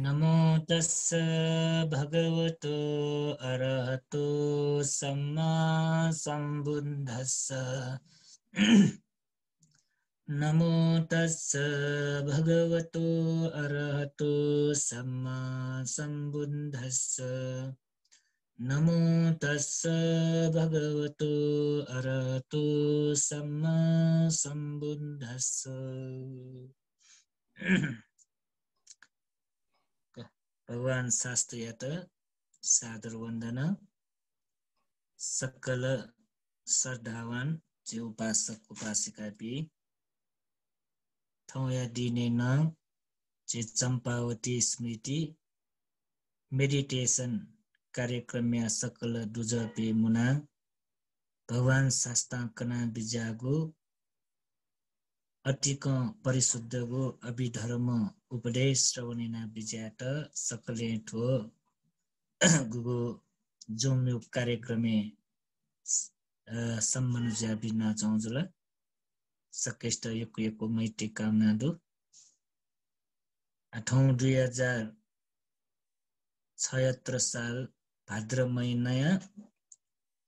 नमो तस्स भगवतो अरहतो सम्मा संबुद्धस्स नमो तस्स भगवतो अरहतो सम्मा संबुद्धस्स नमो तस्स भगवतो अरहतो सम्मा संबुद्धस्स भगवान शास्त्रीयत सादर वंदन सकल श्रद्धावान जे उपासक उपासिका भी थौया दिने न जे चंपावती स्मृति मेडिटेशन कार्यक्रम या सकल दुजपे मुना भगवान शास्त्रांकना बिजागो अतिक परिशुद्धगो अभिधर्म उपदेश श्रवणेना बिजात सकले ठो गुगो जुम्यो कार्यक्रमे सम्मनुजा बिना चाउँजुला सकेष्ट यको मैत्री कामना दो 2076 साल भाद्र महिना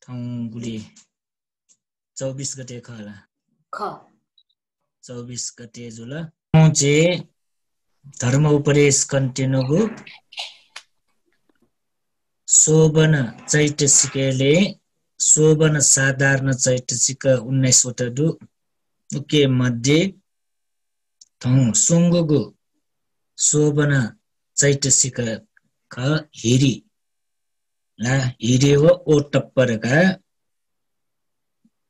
ठाउँगुली 24 गते खला 24 गते जुला जे धर्म उपदेश कन्टिन्युगु शोभन चैतसिकले शोभन साधारण चैतसिक 19 वटा दु उके मध्ये थौं सुंगुगु शोभन चैतसिक ख हिरी ला हिरी हो ओ टप्पर का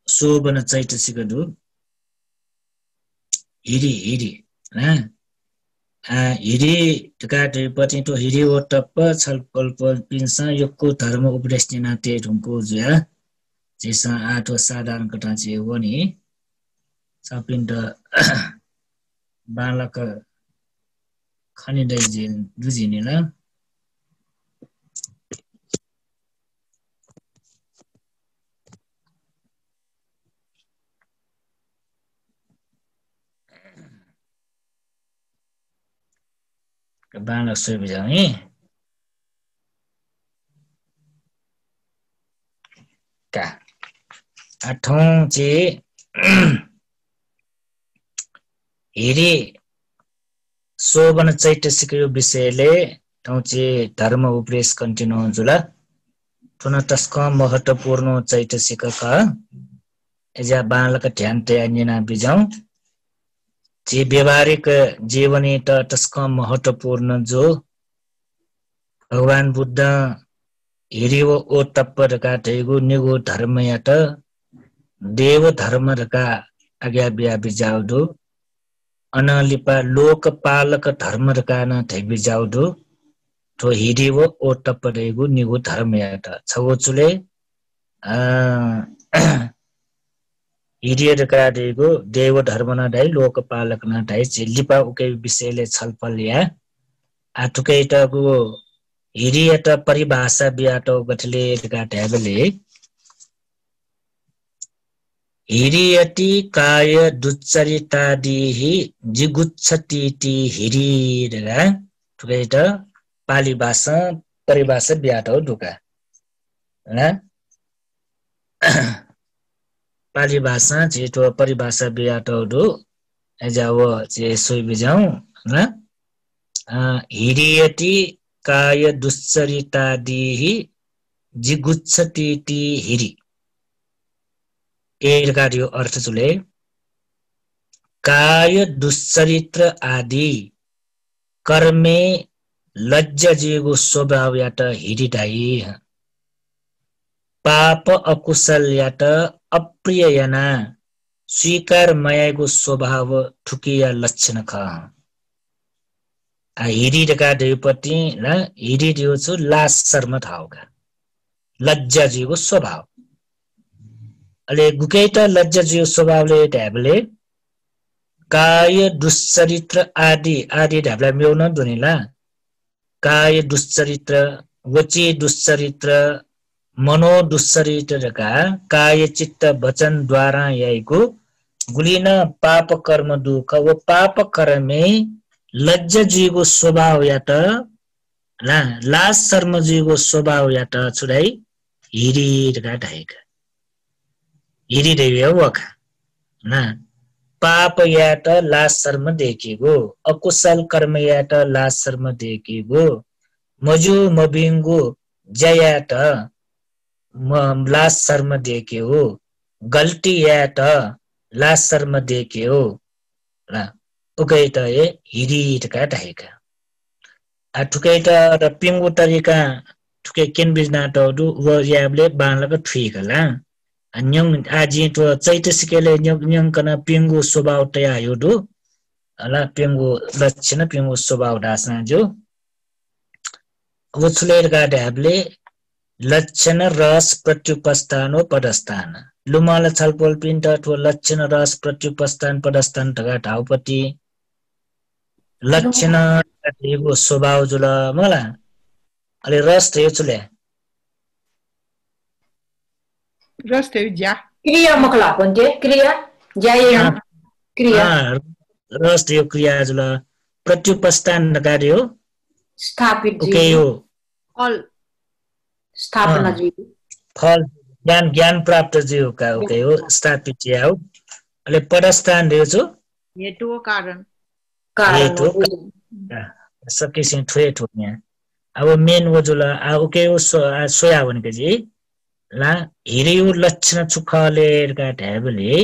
शोभन चैतसिक दु हिरी ला हिरी टकाटे पछि तो हिरी ओ टप्प छलपल पिन्स यको धर्म उपदेश निनाते ढुंको जुया जेसा आठो साधारण कटा जे हो नि सपिन्द बालक खनिदै जे दुजिने ल बालक सोइ बजाउ नि का आठौं जे हेरे शोभन चैतसिक विषयले ठाउँचे धर्म उपदेश कन्टिन्यू जुला ठुन तस्क महत्वपूर्ण चैतसिक का एजा बालक ध्यान तयानिना बिजाउ जे व्यवहारिक जीवनी त तस्क महत्वपूर्ण जो भगवान बुद्ध हिरिवो ओ तप्पर का तेगु निगु धर्म या त देव धर्म का आज्ञा बिया बिजाउदु अनलिपा लोकपालक धर्म का न थै बिजाउदु तो हिरिवो ओ तप्परेगु निगु धर्म या त छगोचुले हिरियर का देगु देव धर्म न दै लोकपालक न दै जिलिपा उके विषयले छलफल या आठुकै त गु हिरिय त परिभाषा बिया त गठले का ढ्याबले हिरियति काय दुच्चरितादिहि जिगुच्छतीति हिरिरगा ठुकै त पाली भाषा परिभाषा बिया त दुका हैन पाली भाषा जेतो परिभाषा बिया त दु एजाव जे सोइ बिजाउ हैन हिरियति काय दुच्चरितादिहि जिगुच्छतीति हिरि एका यो अर्थ चुले काय दुश्चरित्र आदि कर्मे लज्जा जेगो स्वभाव या त हिरिदाई पाप अकुशल या त अप्रिय याना स्वीकार मायाको स्वभाव ठुकिया लक्षण ख हिरी का देपति न हिरी दियो छु लास शर्म थाउका लज्जा जेगो स्वभाव अले गुकै त लज्जा जेगो स्वभावले ढ्याबले काय दुश्चरित्र आदि ढ्याबला मेउन दुनिला काय दुश्चरित्र वची दुश्चरित्र मनो दुश्चरित्र का काय चित्त वचन द्वारा याइको गुलिन पाप कर्म दुख वो पाप कर्मे लज्जाजुईको स्वभाव या त लाज शर्मजुईको स्वभाव या त छुडाई हिरिरका ढाइका हिरिदेवी वखा ना पाप या त लाज शर्म देखेको अकुशल कर्म या त लाज शर्म देखेको मजु मबिङ्गो जया त लाज शर्म देखेको गल्ती या त लाज शर्म देखेको उकै त हिरिरका ढाइका ठुकै त र पिङ्गु तरिका ठुकै केन बिजना त व याबले बानलको ठुइकला न्यङ आजि त चैतसिकले न्यङ कना पिङ्गु स्वभाव तया योदु अला पिङ्गु लक्षण पिङ्गु स्वभाव दासा जो वछुलेर गाडले लक्षण रस प्रत्युपस्थान पदस्थान लुमाल छलपोल पिन्ट ठो लक्षण रस प्रत्युपस्थान पदस्थान ढगा ढाउपति लक्षण को स्वभाव जुल मला अले रस थे चुले रस थे जा क्रिया मखला ponte क्रिया जाय क्रिया रस थे क्रिया जुल प्रत्युपस्थान कार्य हो स्थापित ओके हो फल स्थापना जी फल ज्ञान प्राप्त जीव का ओके हो स्थापित या हो अले पदस्थान दियो छु हेतु कारण हेतु सकेसिङ ठुए ठुक्ने अब मेन वो जुल ओके हो सोया भनेको जी ला हिरियो लक्षण चुखलेरका ढ्याबले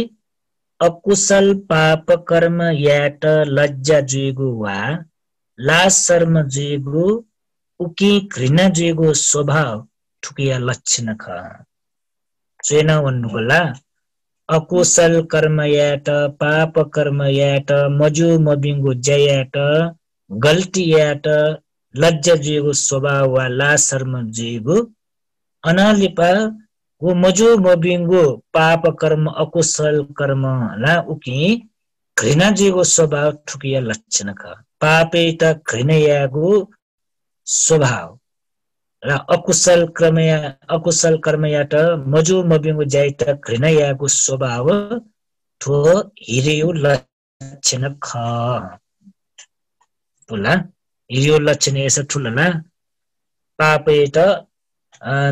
अकुशल पाप कर्म यात लज्जा जुइगु वा लाज शर्म जुइगु उकी घृणा जुइगु स्वभाव ठुकिया लक्षण ख चेन भन्नुकोला अकुशल कर्म यात पाप कर्म यात मजु मबिङ्गु जयात गल्ती यात लज्जा जुइगु स्वभाव वा लाज शर्म जुइगु अनालिपा वो मजु मबिङ्गु पाप कर्म अकुशल कर्म ला उकी घृणा जुइगु स्वभाव ठुकिया लक्षण ख पापे त घृणयागु स्वभाव र अकुशल कर्म यात मजु मबिङ्गु जाय त घृणयागु स्वभाव ठो हिरियो लक्षण ख पुला हिरियो लक्षण यसो ठुलला पापे त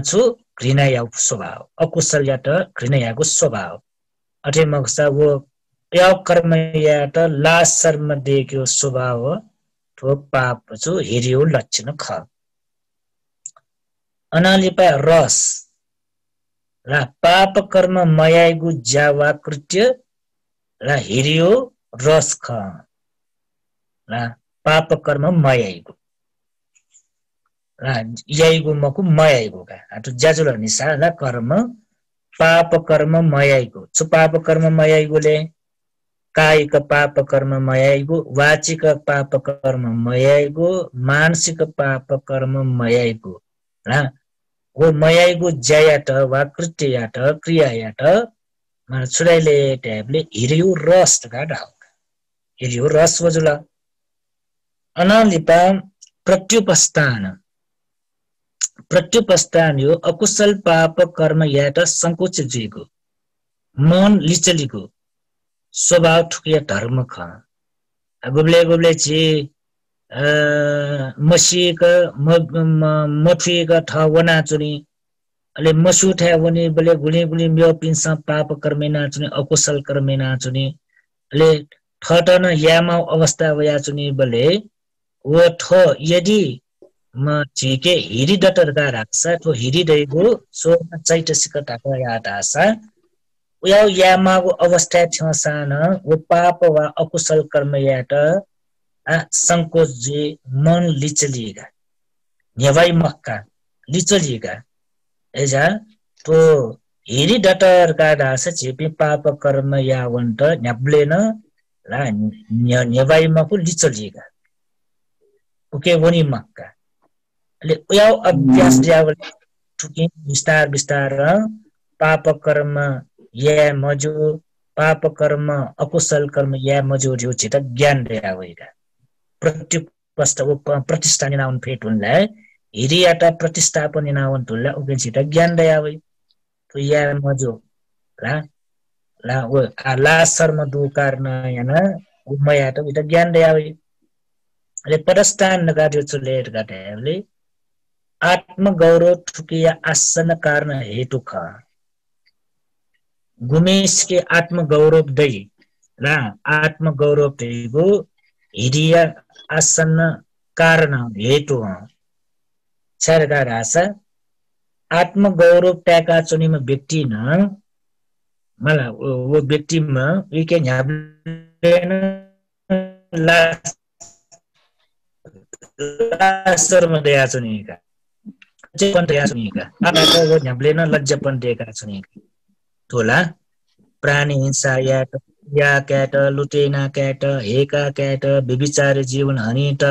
छु घृणया स्वभाव अकुशल या त घृणयागु स्वभाव अथे मक्सा वो या कर्म या त लाज शर्म देख्यो स्वभाव ठो पाप छु हिरियो लक्षण ख अनालिपा रस र पाप कर्म मयागु जावा कृत्य र हिरियो रस ख र पाप कर्म मयागु याइगु मकु मयाइगु का अथवा जाजुल निसा ला कर्म पाप कर्म मयाइगु छु पाप कर्म मयाइगुले कायिक पाप कर्म मयाइगु वाचिक पाप कर्म मयाइगु मानसिक पाप कर्म मयाइगु र वो मयाइगु जयात वा कृत्ययात क्रियायात छुडाइले ट्याबले हिरियो रस का ढाउ हिरियो रस वजुल अनालिपा प्रत्युपस्थान यो अकुशल पाप कर्म या त संकोच जुइगु मन लिचलीगु स्वभाव ठुकिया धर्म ख गुब्ले छि मसीक मठुक ठ वना चुनी अले मसु ठ्या वनी बले गुली म्यो पिन्सा पाप कर्मे ना चुनी अकुशल कर्मे ना चुनी अले ठटन यामा अवस्था वया चुनी बले वो ठ यदि म छिके हिरी डटर गा राख्छ तो हिरी दैगो सो चैतसिक टाका या दासा उया यामागो अवस्था छसान वो पाप वा अकुशल कर्म यात संकोच जे मन लिचलिगा नेवाई मक्का लिचलिगा एजा तो हिरी डटर गा दासा छिपी पाप कर्म या वन्त न्याब्लेन ला नेवाई मकु लिचलिगा ओके वनी मक्का ले उया अभ्यास ज्यावल ठुकी विस्तार पाप कर्म या मजु पाप कर्म अकुशल कर्म या मजु जो छित ज्ञान ल्यावेगा प्रतिष्ठा निनाउन फेट हुनलाई हिरियाटा प्रतिष्ठापन निनाउन तुल्ला उके छित ज्ञान ल्यावे तो या मजु ला वो ला शर्म दु कारण याना उमयाटा उत ज्ञान ल्यावे अले परस्तान नगाड्यो चुलेर गाड्याले आत्मगौरव ठुकिया आसन कारण हेतु ख गुमेश के आत्मगौरव दै र आत्मगौरव दैगो हिरिया आसन कारण हेतु छरगा रासा आत्मगौरव ट्याका चुनिम व्यक्ति न मला वो व्यक्ति म विके न्याब्लेन लासर म दया चुनिका लज्जपन दया चुनिका आका वो न्याब्लेन लज्जपन देका चुनिका तोला प्राणी हिंसा या क्याट लुटेना क्याट हेका क्याट व्यभिचार जीवन हनिट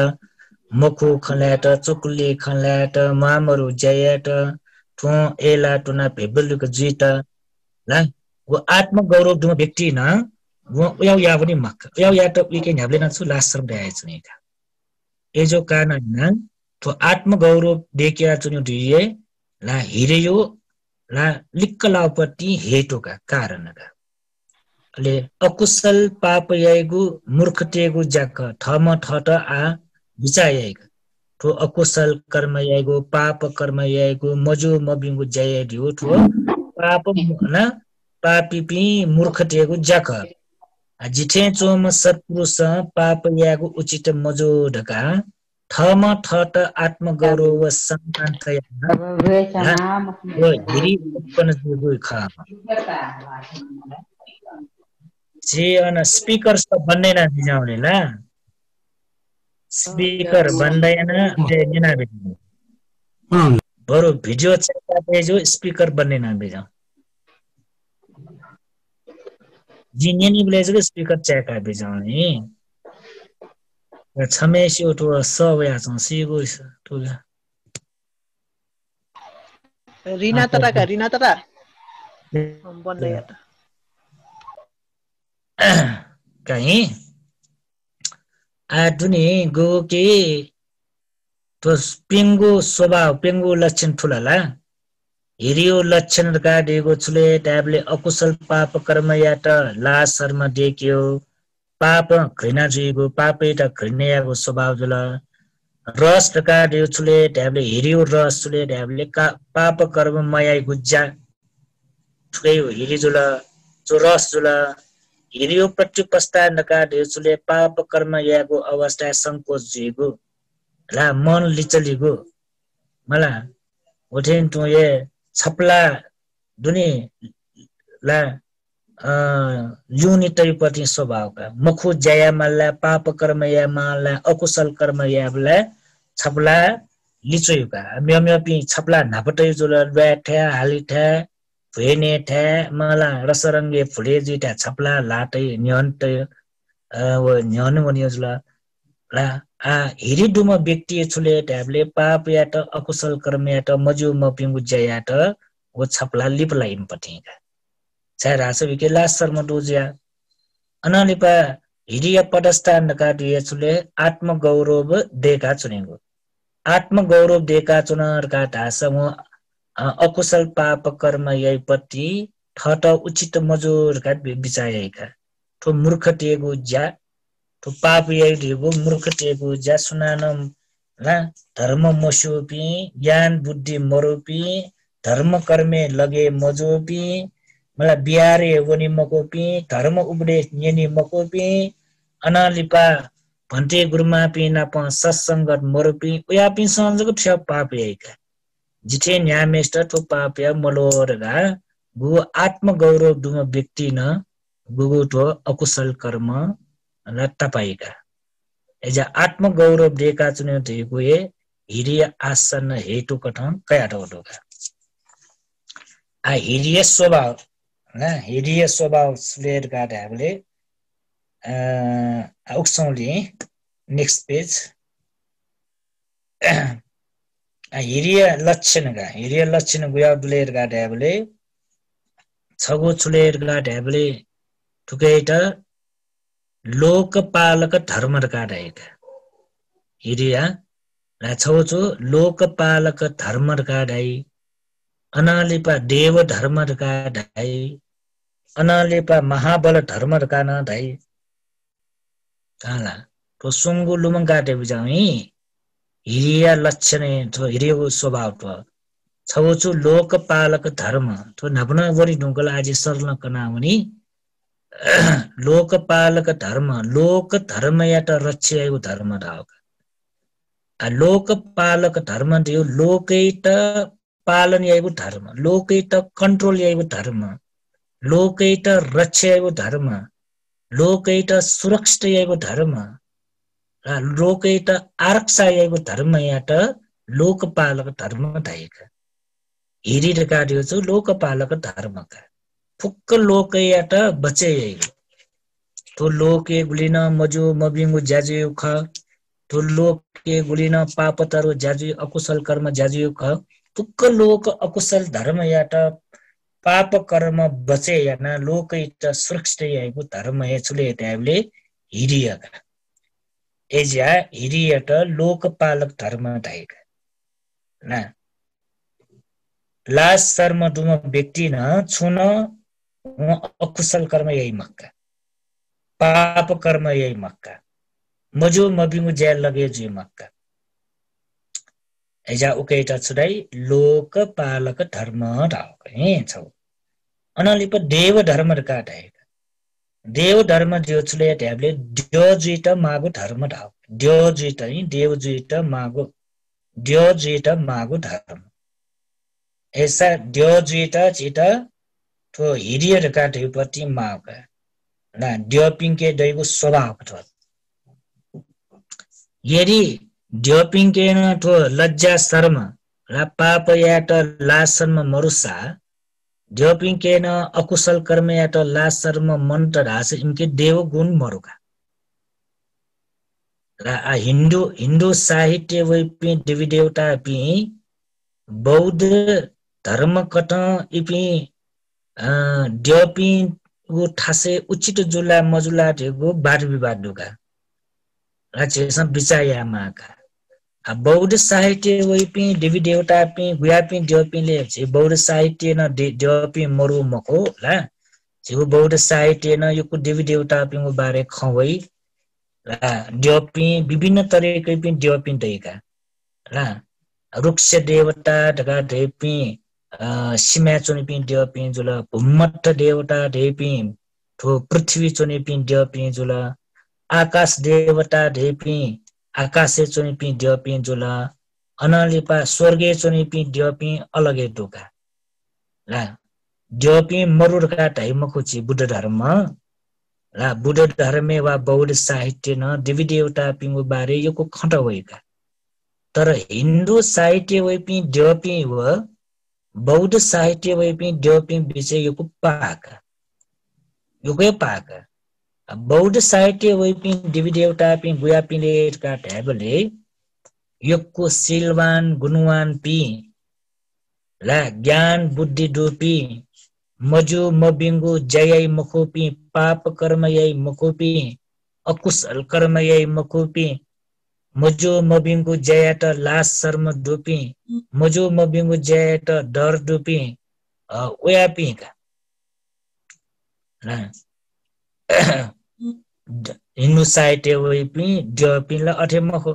मखु खल्याट चुकुली खल्याट मामरु जयाट ठो एला टुना भेबलुक जित ला वो आत्मगौरव दुम व्यक्ति न वो या पनि मक या त विके न्याब्लेन छु लासर दया चुनिका एजो कारण न तो आत्मगौरव देख्या चुन्यु दिए ला हिरेयो ला लिक्कलापट्टि हेतुका कारणका ले अकुशल पाप याइगु मूर्खतेगु जाक ठम ठट आ विचायैगु तो अकुशल कर्म याइगु पाप कर्म याइगु मजु मबिंगु जयदियो तो पाप न पापी पि मूर्खतेगु जाक जिठे चोम सत्पुरुष पाप यागु उचित मजो ढका ठम ठट आत्मगौरव सम्मान थया वो हिरी उत्पन्न जुगु खा जे अन स्पीकर सब बन्दैन दिजाउने ला स्पीकर बन्दैन देना बेजु बरु भिडियो चेका बेजु स्पीकर बन्दैन बेजु जिन्यनी ब्लेजु स्पीकर चेका बेजाउने छमेसी उठो सवया छ सिगो टुला रिना तरा बन्दै त कहीं आधुनी गो के तो पिंगु स्वभाव पिंगु लक्षण ठुलाला हिरियो लक्षण गाडेको छुले ट्याबले अकुशल पाप कर्म यात लास शर्म देखियो पाप घृणा जुइगो पापे त घृणयाको स्वभाव जुल रस गाडेको छुले ट्याबले हिरियो रस छुले ट्याबले पाप कर्म मयाइ गुज्जा ठुकै हिरि जुल जो रस जुल हिरियो प्रतिपस्ता नकाडेको छुले पाप कर्म याको अवस्था संकोच जुइगो ला मन लिचलिगो मला ओठेन तो ये छपला दुनी ला युनि तैपति स्वभावका मुखु जया मल्ला पाप कर्म या मल्ला अकुशल कर्म याबला छपला लिचयुका म्यम्य पि छपला नापटै जुल ब्याठ्या हालिठ्या भेने ठ्या मला रसरङ्गे फुले जिटा छपला लाटै न्यन्तै वो न्यन वनि जुल ला आ हिरि दुम व्यक्ति छुले ट्याबले पाप या त अकुशल कर्म या त मजु मपिंगु जया त वो छपला लिपला इम्पटिका चाहे रासवी के लास शर्म डोजिया अनालिपा हिरिया पदस्थान नकाडिए छुले आत्मगौरव देका चुनेगो आत्मगौरव देका चुनर का ढासम अकुशल पाप कर्म यैपट्टि ठट उचित मजूर का विचायका तो मूर्खतेगु ज्या तो पाप यैदिगु मूर्खतेगु ज्या सुनानम ला धर्म मसोपि ज्ञान बुद्धि मरोपि धर्म कर्मे लगे मजोपि मला बिहारे वनि मकोपि धर्म उबडे नेनी मकोपि अनालिपा भन्ते गुरुमा पि नाप सत्संगत मरोपि उयापि संजको ठ्या पाप यैका जिठे न्यामेष्ट तो पाप या मलोरगा गु आत्मगौरव दुम व्यक्ति न गुगु तो अकुशल कर्म न तपाईका एजा आत्मगौरव देका चुने दिगु ए हिरिय आसन हेतु कठन कया टोका आ हिरिय स्वभाव ना हिरिय स्वभाव स्लेट गाडे हामीले उक्सौली नेक्स्ट पेज हिरिय लक्षण गुया दुलेर गाडे हामीले छगो छुलेर गाडे हामीले ठुकैट लोकपालक धर्म गाडेका हिरिया ला छौचो लोकपालक धर्म गाडाई अनालिपा देव धर्म गाडाई अनालिपा महाबल धर्म गाना धाई काला तो सुंगु लुमंग काटे बिजामी हिरिया लक्षण तो हिरियो स्वभाव तो छवचु लोकपालक धर्म तो नभना वरी ढुंगल आज सरल कनावनी लोकपालक धर्म लोक धर्म यात रक्षेको धर्म राव आ लोकपालक धर्म दियो लोकैत पालन याको धर्म लोकैत कन्ट्रोल याको धर्म लोकैत रक्षेको धर्म लोकैत सुरक्षा याको धर्म र लोकैत आरक्षा याको धर्म यात लोकपालक धर्म धाएका हिरी काट्यो छु लोकपालक धर्मका फुक्क लोकैयाट बचे तो लोके गुलिन मजु मबिंगु ज्याजु ख तो लोके गुलिन पापतरु ज्याजु अकुशल कर्म ज्याजु ख फुक्क लोक अकुशल धर्म याट पाप कर्म बचे याना लोकैत सुरक्षा याको धर्म हे छुले त्याबले हिरियका एजा हिरियट लोकपालक धर्म धाएका ना लास शर्म दुम व्यक्ति न छुन अकुशल कर्म यही मक्का पाप कर्म यही मक्का मजो मबिंगु ज्याल लगे जी मक्का एजा उकेटा छुडाई लोक पालक धर्म राव हे छौ अनलिप देव धर्म काटाएका देव धर्म जो छुले ट्याबले द्यो जुइट मागु धर्म राव द्यो जुइट नि देव जुइट मागु द्यो जुइट मागु धर्म ऐसा द्यो जुइट चिट तो हिरियर काटे पति माका ना द्योपिंके दैको स्वभाव छ यदि द्योपिंके न तो लज्जा शर्म र पाप यात लासर्म मरुसा द्योपिंके न अकुशल कर्म यात लासर्म मन्त रास इनके देव गुण मरुका र हिन्दू साहित्य वैपि देवी देवता पि बौद्ध धर्म कट इपि द्योपि वो ठासे उचित जुला मजुला ढेगो बार विवाद दुगा राचेसन बिचाया माका बौद्ध साहित्य वैपि देवी देवता पि गुयापि द्योपि ले छ बौद्ध साहित्य न द्योपि मरु मको ला छ बौद्ध साहित्य न यो देवी देवता पि बारे खवै ला द्योपि विभिन्न तरिकै पि द्योपि दैका ला रुक्ष देवता ढका ढेपि सीमा चुनिपि द्योपि जुल भूमठ देवता ढेपि ठो पृथ्वी चुनिपि द्योपि जुल आकाश देवता ढेपि आकाशे चुनिपि द्योपि जुल अनलिपा स्वर्गे चुनिपि द्योपि अलगे दुका ला द्योपि मरुडका ढाइम खुची बुद्ध धर्म ला बुद्ध धर्मे वा बौद्ध साहित्य न देवी देवता पिंगु बारे योको खट होइका तर हिन्दू साहित्य वैपि द्योपि व बौद्ध साहित्य वैपि द्योपि बिचे योको पाका योकै पाका बौद्ध साहित्य वैपि देवी देवता पि गुयापिले का ढ्याबले योको सिलवान गुणवान पि ला ज्ञान बुद्धि डोपि मजु मबिंगु जय मखोपि पाप कर्म यई मखोपि अकुशल कर्म यई मखोपि मजो मबिंगु जयट लास शर्म डोपि मजो मबिंगु जयट डर डोपि ओयापि का ना हिन्दू साहित्य वैपि द्योपि ल अठे मखो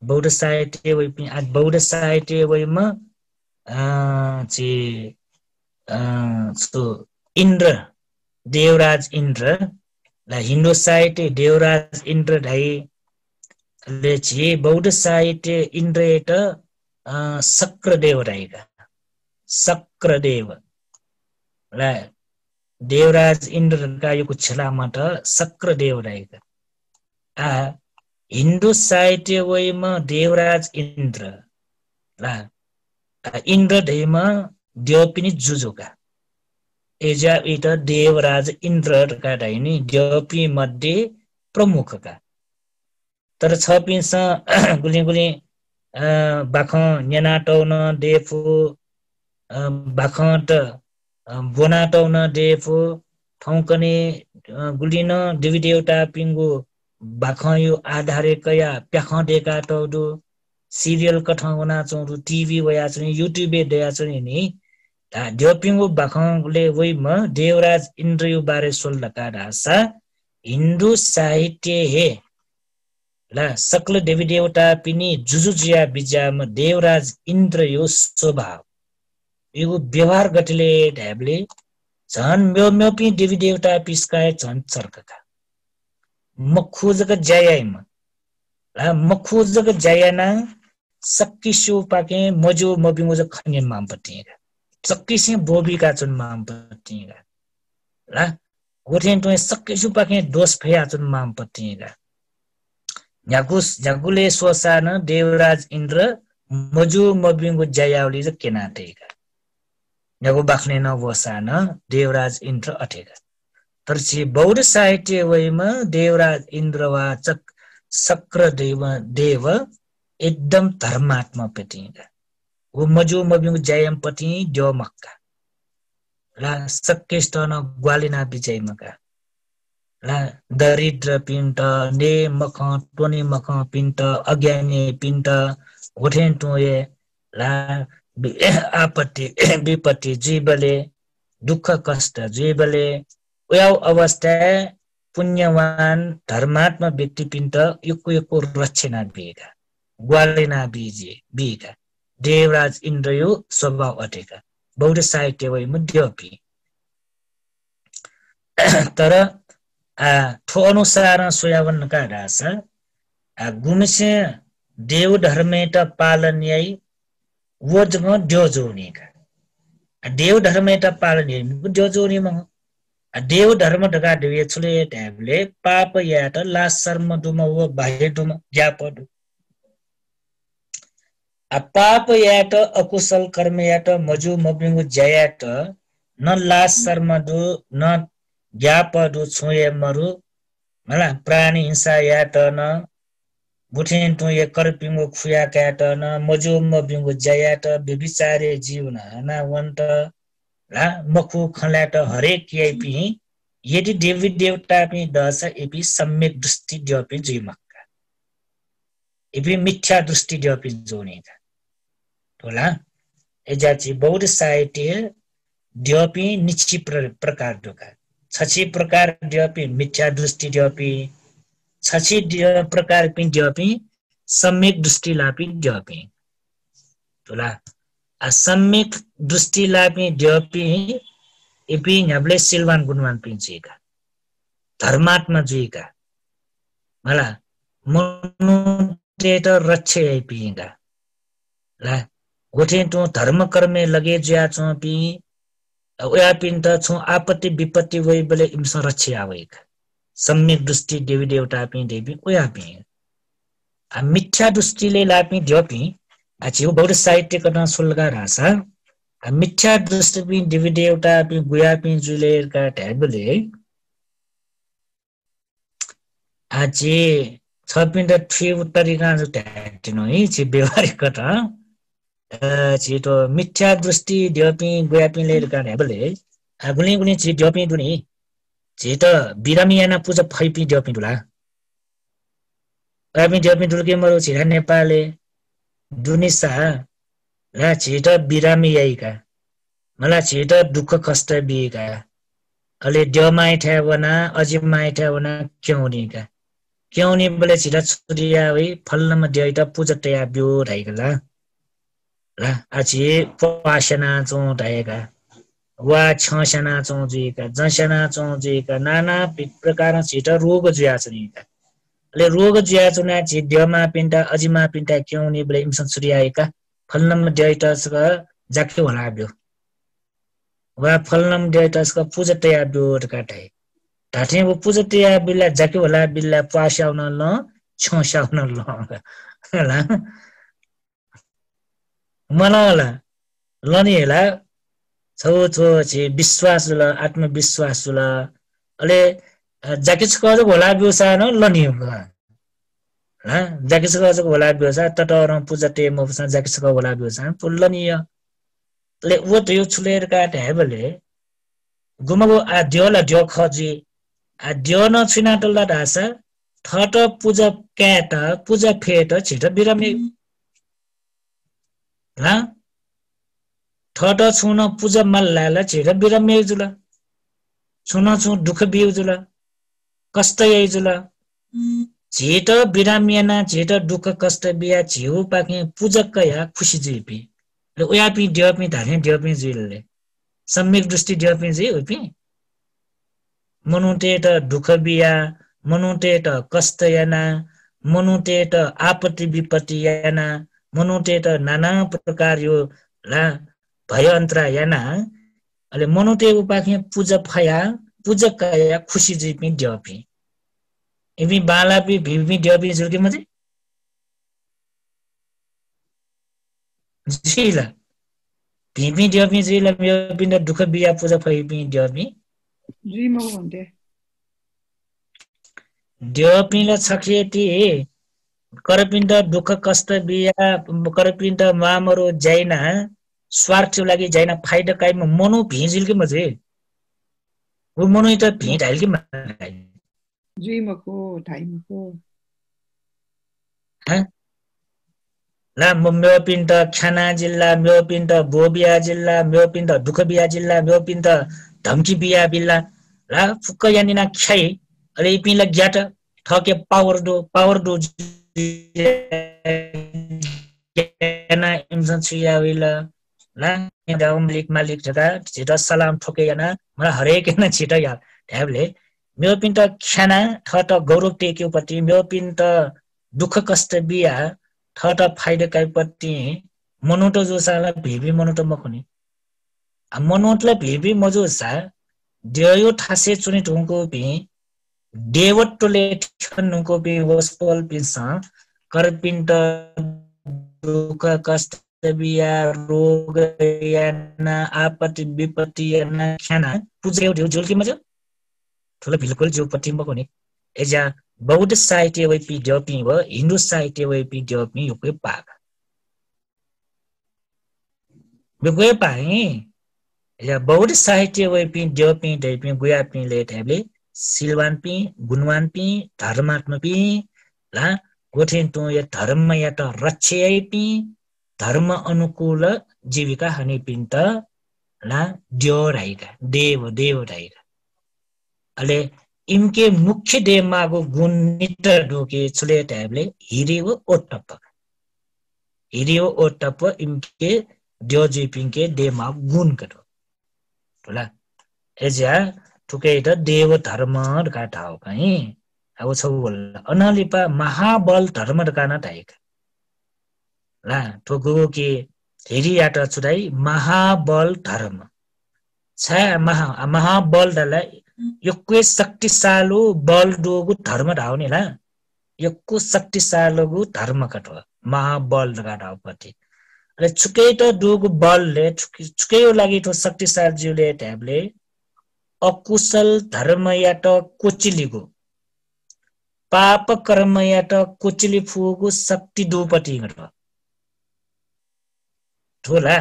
बौद्ध साहित्य वैपि आज बौद्ध साहित्य वैमा छि सो इंद्र देवराज इंद्र ला हिन्दू साहित्य देवराज इंद्र ढाई ले छि बौद्ध साहित्य इंद्र एट शक्रदेव रहेगा शक्रदेव ला देवराज इंद्र का यो छला मत शक्रदेव रहेगा हिन्दू साहित्य वैमा देवराज इंद्र ला इंद्र ढैमा द्योपिनी जुजुका एजा इट देवराज इंद्र का ढाइनी द्योपी मध्ये प्रमुख का तर छपिस गुली गुली बाख न्यानाटौन देफो बाखट बोनाटौन देफो ठौकने गुलिन देवी देवता पिंगु बाख यो आधारे कया प्याख देका टौदु सीरियल कठाउना चौरु टीवी वया चाहिँ युट्युबे दया चाहिँ नि द्योपिंगु बाखले वैम देवराज इन्द्र यो बारे सोल्लका रासा हिन्दू साहित्य हे ला सक्ल देवी देवता पिनी जुजुजिया बिजामा देवराज इन्द्र यो स्वभाव यो व्यवहार गतिले ढ्याबले झन म्यो म्यो पि देवी देवता पिस्काए झन चर्कका मखुजक जयाइमा ला मखुजक जयाना सक्किसु पाके मजो मबिङो ज खन्यन मामपतिगा सक्किसे बोबिका चुन मामपतिगा ला गोठेन तो सक्किसु पाके दोष भया चुन मामपतिगा झ्याकुले सोसान देवराज इन्द्र मजु मबिङो जयावली ज केनाटेगा झ्याकु बाख्ने न वसान देवराज इन्द्र अटेगा तर छि बौद्ध साहित्य वैमा देवराज इन्द्र वाचक सक्र देव एकदम धर्मात्मा पतिगा वो मजु मबिङो जयम पति द्यो मक्का ला सक्केष्टन ग्वालिना बिजयमका ला दरिद्र पिण्ट ने मख टोनी मख पिण्ट अज्ञानी पिण्ट होठेन टोए ला आपत्ति विपत्ति जीवले दुःख कष्ट जीवले उयाव अवस्था पुण्यवान धर्मात्मा व्यक्ति पिण्ट युको रक्षणा बिएका ग्वालिना बिएका देवराज इन्द्र यो स्वभाव अटेका बौद्ध साहित्य वैमा द्योपी तर ठो अनुसार सोयावन का रासा गुमसे देव धर्मेट पालन याई वो जगह द्योजोनी का देव धर्मेट पालन याई द्योजोनी मंग देव धर्म ढका देवे छुले ढ्याबले पाप यात लास शर्म दुम वो बाह्य दुम ज्ञापदु पाप यात अकुशल कर्म यात मजु मबिङु जयात न लास शर्म दु न ज्ञापदु छोए मरु मला प्राणी हिंसा यात न बुठेन तो ये करपिङु खुया काट न मजु मबिङु जयात व्यभिचारे जीवन हना वन्त ला मखु खलाट हरेक यापि यदि देवी देवता पि दस एपि सम्यक दृष्टि द्योपि जुइमक्का एपि मिथ्या दृष्टि द्योपि जोनेका तोला एजाची बौद्ध साहित्य द्योपि निश्चित प्रकार दोका छछि प्रकार द्योपि मिथ्या दृष्टि द्योपि छछि प्रकार पि द्योपि सम्यक दृष्टि लापि द्योपि तोला असम्यक दृष्टि लापि द्योपि एपि न्याब्ले सिलवान गुणवान पिन्छेका धर्मात्मा जुइका मला मनुतेत रक्षे पिगा ला गोठे तो धर्म कर्मे लगे ज्या छौ पि उया पिन त छौ आपत्ति विपत्ति वइ बले इमस रक्षे आवेका सम्यक दृष्टि देवी देवता पि देवी उया पि आ मिथ्या दृष्टिले लापि द्योपि आछि बौद्ध साहित्य कना सुलगा रासा मिथ्या दृष्टि पि देवी देवता पि गुया पि जुले का ढ्याबले आछि छपिन त थ्री उत्तरी का जो ढ्याटिनो हि छि व्यवहारिक कथा छि तो मिथ्या दृष्टि द्योपि गुया पि ले का ढ्याबले गुनी गुनी छि द्योपि दुनी छि त बिरामियाना पूजा फैपि द्योपि दुला हामी द्योपि दुलके मरो छि नेपालले दुनिसा ला छिट बिरामी आइका मला छिट दुःख कष्ट बिएका अले द्यमाइ ठ्यावना अजिमाइ ठ्यावना क्यों नि बले छिट छुरिया वइ फल्नमा द्यइटा पूजतया बियो ढाइकला ला आछि पासना चौ ढाइका वा छसना चौ जुइका जसना चौ जुइका नाना प्रकार छिट रोग जुया छनिका ले रोग जुया चुना छि द्यमा पिन्टा अजिमा पिन्टा क्यों नि बले इमसन छुरियाइका फलनम द्यइटसक जाके होला ब्यो वा फलनम द्यइटसक पूजतया ब्यो काटे ढाटे वो पूजतया बिल्ला जाके होला बिल्ला पास्याउन ल छस्याउन ल ला मनाला लनी हेला छौ छौ छि विश्वास ल आत्मविश्वास ल अले जाके छ होला ब्यो सान लनी हा जाके छ होला ब्यो सा तटर पूजते मबसा जाके छ होला ब्यो सा पुल्लनीय ले वो त यो छुलेर का ढ्याबले गुमगो आ द्योला द्यो खजी आ द्यो न छिना टल्ला ढासा थट पूजा क्याट पूजा फेट छिट बिरामी हा थट छुन पूजा मल्लाला छिट बिरामी जुला छुन छु दुख बिउ जुला कष्ट जुला झेट बिरामियाना झेट दुःख कष्ट बिया झेउ पाके पूजक या खुशी जीपी ले ओयापी दियपी धाने दियपी जिलले सम्यक दृष्टि दियपी जी ओपी मनुतेट दुःख बिया मनुतेट कष्ट याना मनुतेट आपत्ति विपत्ति याना मनुतेट नाना प्रकार यो ला भय अन्तरा याना अले मनुते उपाखे पूजक फया पूजक या खुशी जीपी दियपी एबी बाला भी भिभी दियपी जुके मजे जिला भिभी दियपी जिला बिन दुःख बिया पूजा फई दियपी जी म भन्थे दियपीला छखेटी करपिण्ड दुःख कष्ट बिया करपिण्ड मामरो जाइना स्वार्थ लागि जाइना फाइदा काइमा मनो भिजिल के मजे वो मनो त भिट हाल के मजे जी मको टाइमको ह ला म्योपिण्ड खाना जिल्ला म्योपिण्ड बोबिया जिल्ला म्योपिण्ड दुःख बिया जिल्ला म्योपिण्ड धम्की बिया बिल्ला ला फुक्क यानिना खै अले पिला ग्याट ठके पावर दो याना इमर्जेन्सी आविला ला दाउम मालिक जगा छिटा सलाम ठोके याना मला हरेक याना छिटा या ढ्याबले म्योपिण्ड खाना ठट गौरव टेक्योपट्टि म्योपिण्ड दुःख कष्ट बिया ठट फाइदा काइपट्टि मनोटो जोसाला भेबी मनोटो मखुनी आ मनोटला भेबी मजोसा देयो ठासे चुनि ढुङको बि देवटोले ठन्नुको बि वस्पल पिसा करपिण्ड दुःख कष्ट बिया रोग याना आपत्ति विपत्ति याना खाना पुजे उठ्यो जुल्की मजो ठुलो बिल्कुल जो पट्टि मखुनी एजा बौद्ध साहित्य वै पिडियोपी व हिन्दू साहित्य वै पिडियोपी योकै पाग योकै पाए या बौद्ध साहित्य वै पिडियोपी दैपी गुयापी ले ढेबले सिलवान पी गुणवान पी धर्मात्म पी ला गोठेन तो या धर्म या त रक्षय पी धर्म अनुकूल जीविका हनि पिन्त ला द्योराइका देव राइका अले इनके मुख्य देमागो गुण नित ढोके छुले टैबले हिरियो ओटप इनके द्योजिपिङ के देमा गुण करो होला एजा ठुके त देव धर्म का ठाउँ कहीं अब छ बोल अनालिपा महाबल धर्म का न टाइक ला ठोको के हिरियाट छुदाई महाबल धर्म छ महाबल दलाई योक्वे शक्तिशालो बल डोगु धर्म ढाउने ला योक्को शक्तिशालोगु धर्म कटो महाबल ढाउपति अरे छुकै त डोगु बलले छुकै लागि त शक्तिशाल जिउले ट्याबले अकुशल धर्म या त कोचिलिगु पाप कर्म या त कोचिली फुगु शक्ति दोपति गटो ठोला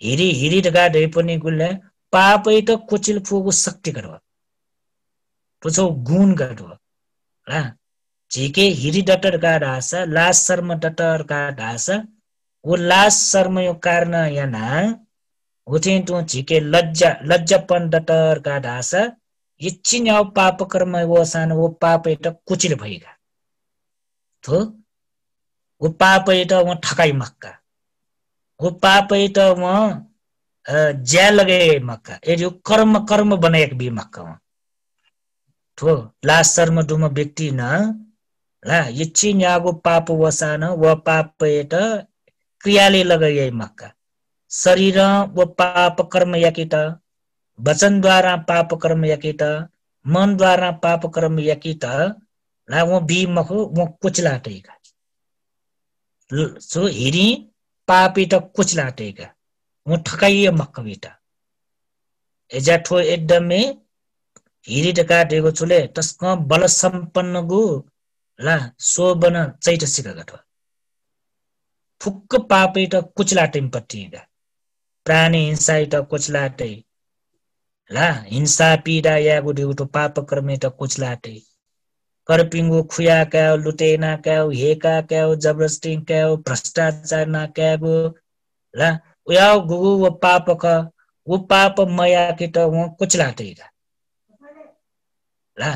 हिरी ढगा दै पनि गुले पापै त कोचिल फुगु शक्ति गटो पुछो गुण गटो ला झिके हिरी डटर का ढासा लास शर्म डटर का ढासा वो लास शर्म यो कारण याना होते तो झिके लज्जापन डटर का ढासा इच्छिन याव पाप कर्म वो सान वो पाप त कुचिल भइगा तो वो पाप त वो ठकाई मक्का वो पाप त वो ज्या लगे मक्का ए जो कर्म बनाएक बि मक्का ठो लास शर्म डुम व्यक्ति न ला इच्छिन यागो पाप वसान व पाप त क्रियाले लगाइए मक्का शरीर व पाप कर्म याकित वचन द्वारा पाप कर्म याकित मन द्वारा पाप कर्म याकित ला वो बी मखो वो कुचलाटेगा सो हिरी पापी त कुचलाटेगा वो ठकाइए मक्का बेटा एजा ठो एकदमै हिरी काटेको छुले तस्क बल सम्पन्न गु ला शोभन चैतसिक गठ फुक्क पापै त कुचलाटै पट्टिगा प्राणी हिंसा त कुचलाटै ला हिंसा पीडा यागु दिउटो पाप कर्मे त कुचलाटै करपिङ्गु खुया क्याउ लुटेना क्याउ हेका क्याउ जबरजस्ती क्याउ भ्रष्टाचार ना क्यागु ला उयाउ गुगु व पापक वो पाप मया के त वो कुचलाटैगा ला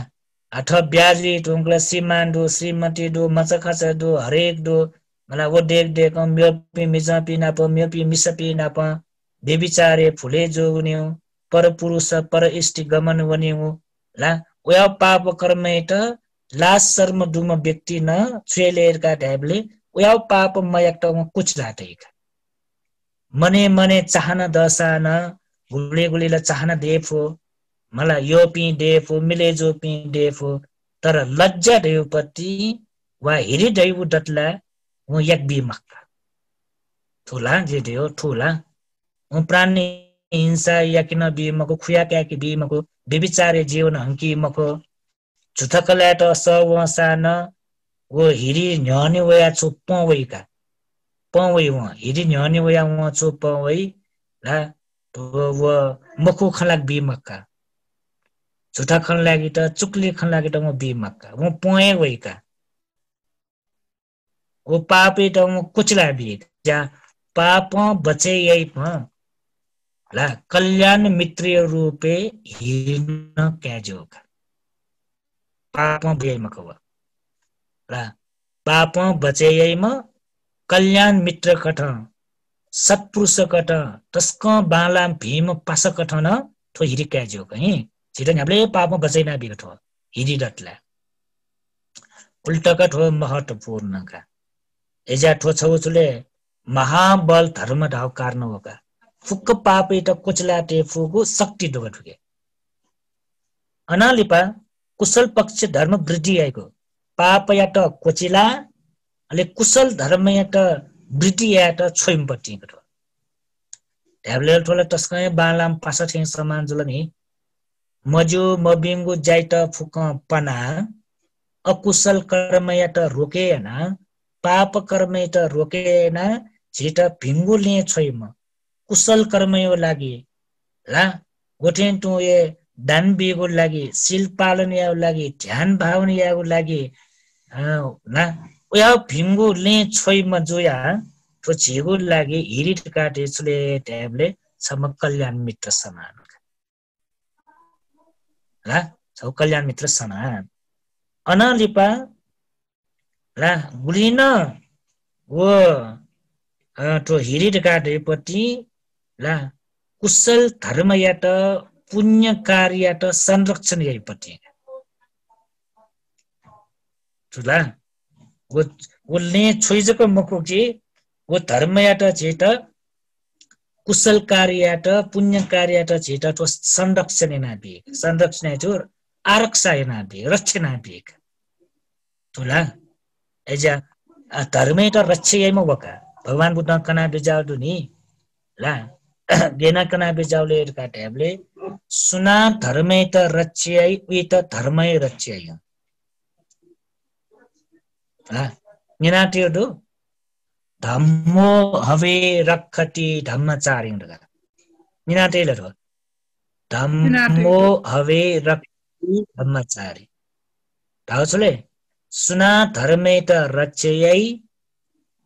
अठ ब्याजी टुंगला सीमान दो श्रीमती दो मचखच दो हरेक दो मला वो देख देख म्योपी मिजापी नाप म्योपी मिसपी नाप बेबिचारे फुले जो उन्यो पर पुरुष पर इष्टि गमन वन्यो ला उया पाप कर्म त लास शर्म दुम व्यक्ति न छुएलेरका ढ्याबले उया पाप मयक्त कुछ जातेक मने मने चाहना दसान गुले गुलेला चाहना देफो मला यो पी देफो मिले जो पी देफो तर लज्जा देवपति वा हिरी दैव दतला वो एक बीमक्का ठुला जे देव ठुला वो प्राणी हिंसा याकिन बीमको खुया क्या कि बीमको बेबिचारे जीवन हंकी मको झुथकलाट सवसान वो हिरी न्याने वया छु पवैका पवै व हिरी न्याने वया व छु पवै ला तो वो मखु खलाक बीमक्का झुठा खन लागि त चुक्ली खन लागि त म बीमक्का वो पोए वैका वो पापे त म कुचला बी जा पाप बचे यही प ला कल्याण मित्र रूपे हिर्न क्याजोक पाप बे मकव ला पाप बचे यही म कल्याण मित्र कठ सत्पुरुष कठ तस्क बाला भीम पास कठ न थो हिरि क्याजोक है छिटो हामीले पाप बचैना बिगत हो हिरि डटला उल्टा कठ हो महत्वपूर्ण का एजा ठो छौचुले महाबल धर्म ढाव कारण होगा फुक्क पापे त कुचलाटे फुगु शक्ति डोगा ठुके अनालिपा कुशल पक्ष धर्म वृद्धि आएको पाप या त कुचिला अले कुशल धर्म या त वृद्धि या त छोइमपट्टि गठो ढ्याबले ठोला तस्कै बालाम पासा थिङ समान जुलनी मजु मबिंगु जाइत फुक पना अकुशल कर्म या त रोकेन पाप कर्म या त रोकेन छिट भिंगुले छोइम कुशल कर्म यो लागि ला गोठेन टु ए दान बिगो लागि शील पालन या लागि ध्यान भावना या लागि ना उया भिंगुले छोइम जोया तो छिगु लागि हिरिट काटे छले टेबले सम कल्याण मित्र समान ला सब कल्याण मित्र समान अनालिपा ला गुलिन वो तो हिरिट काटे पति ला कुशल धर्म या त पुण्य कार्य या त संरक्षण यही पति तुला वो ले छोइजको मको कि वो धर्म या त चेत कुशल कार्य या त पुण्य कार्य या त चेत तो संरक्षण ना बे संरक्षण जो आरक्षा ना बे रक्षण बे तुला एजा धर्म त रक्षय म वका भगवान बुद्ध कना बेजाउ दुनी ला गेना कना बेजाउले का टेबले सुना धर्म त रक्षय उइ त धर्मै रक्षय ला निना त्यो दो धम्मो हवे रक्षति धम्मचारिण निना तेले रो धम्मो हवे रक्षति धम्मचारि ताउसले सुना धर्मे त रक्षयै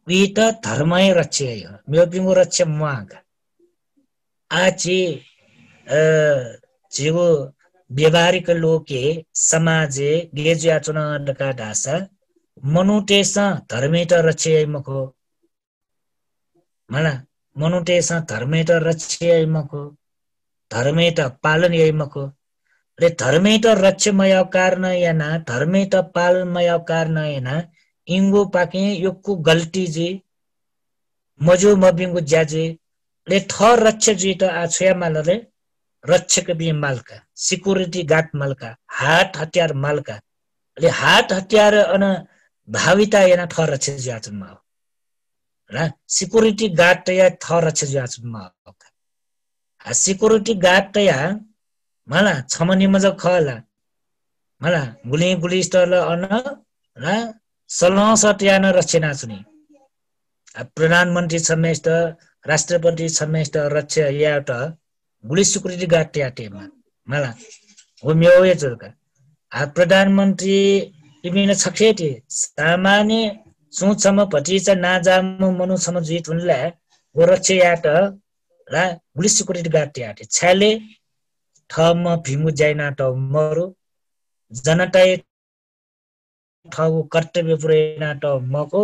वी त धर्मै रक्षय म्यो बिंगो रक्ष माग आछि जीवो व्यवहारिक लोके समाजे गेज्या चुनका दासा मनुतेस धर्मे त रक्षय मको मला मनुतेस धर्मे त रक्षय मको धर्मे त पालन यही मको रे धर्मे त रक्षमय कारण याना धर्मे त पालमय कारण याना इंगो पाके योक्कु गल्ती जी मजो मबिंगु ज्याजे ले थ रक्ष जी त आछया मालले रक्षक बि मालका सिक्युरिटी गार्ड मालका हात हतियार मालका ले हात हतियार अन भाविता याना थ रक्ष ज्याचन मा ला सिक्युरिटी गार्ड त या थ रक्ष ज्याचन मा सिक्युरिटी गार्ड त या मला छमनी मज खला मला गुली गुली स्टल अन ला सलह सट्यान रक्षना सुनि प्रधानमन्त्री समेत राष्ट्रपति समेत रक्ष याट गुली सिक्युरिटी गार्ड याटेमा मला हो म्योए जुरका प्रधानमन्त्री इमिन छखेटी सामान्य सुछम पटिच नाजामु मनु समजित हुनला हो रक्ष याट ला गुली सिक्युरिटी गार्ड याटे छाले ठम भिमु जाइना त मरो जनताय ठगु कर्तव्य पुरेना त मको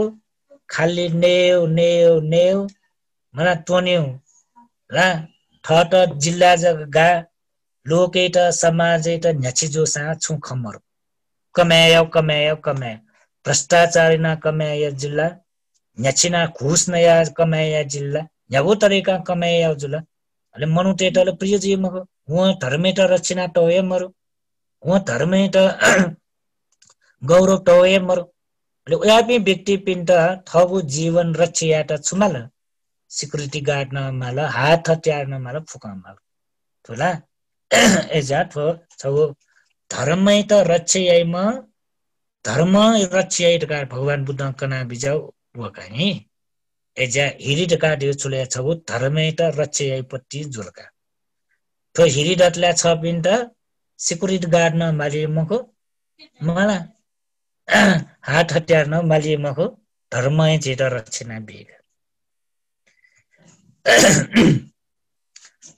खाली नेउ मना तोन्यौ ला ठट जिल्ला जगा लोकेट समाजेट न्याचिजो सा छु खमर कमायो भ्रष्टाचारी ना कमाया जिल्ला न्याचिना घुस नया कमाया जिल्ला न्यागो तरीका कमाया जुला अले मनुटेटल प्रिय जीवमको व धर्मेट रचना टोय मरु व धर्मेट गौरव टोय मरु अले उयापि व्यक्ति पिन्ट ठगु जीवन रक्षयाट छुमाल सिक्युरिटी गार्ड न माल हात हतियार न माल फुकामाल थोला एजा थो छौ धर्मै त रक्षयैम धर्म रक्षयैटका भगवान बुद्ध कना बिजाउ वकाई एजा हिरी टका दियो चुले छौ धर्मै त रक्षयैपट्टि जुलका थो हिरी डटला छ पिन्ट सिक्युरिटी गार्ड न माली मको मला हात हतियार न माली मको धर्मै जेट रक्षना बिग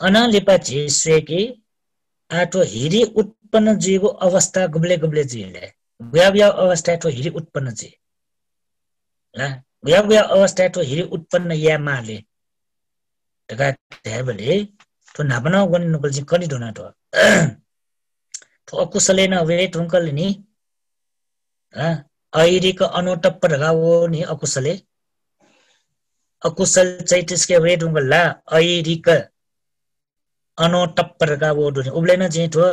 अनलिपा झेसेकी आठो हिरी उत्पन्न जीवको अवस्था गुब्ले जीले व्याव्या अवस्था ठो हिरी उत्पन्न जी ला व्याव्या अवस्था ठो हिरी उत्पन्न या माले तका देबले ठो नाबना गनि नकल जी कनि दोना ठो अकुशले न वे ठुंकल नि ऐरिक अनुटप्प रगावो नि अकुशले अकुशल चैतिसके वे ठुंकल ला ऐरिक अनुटप्प रगावो दु उब्लेन चाहिँ ठो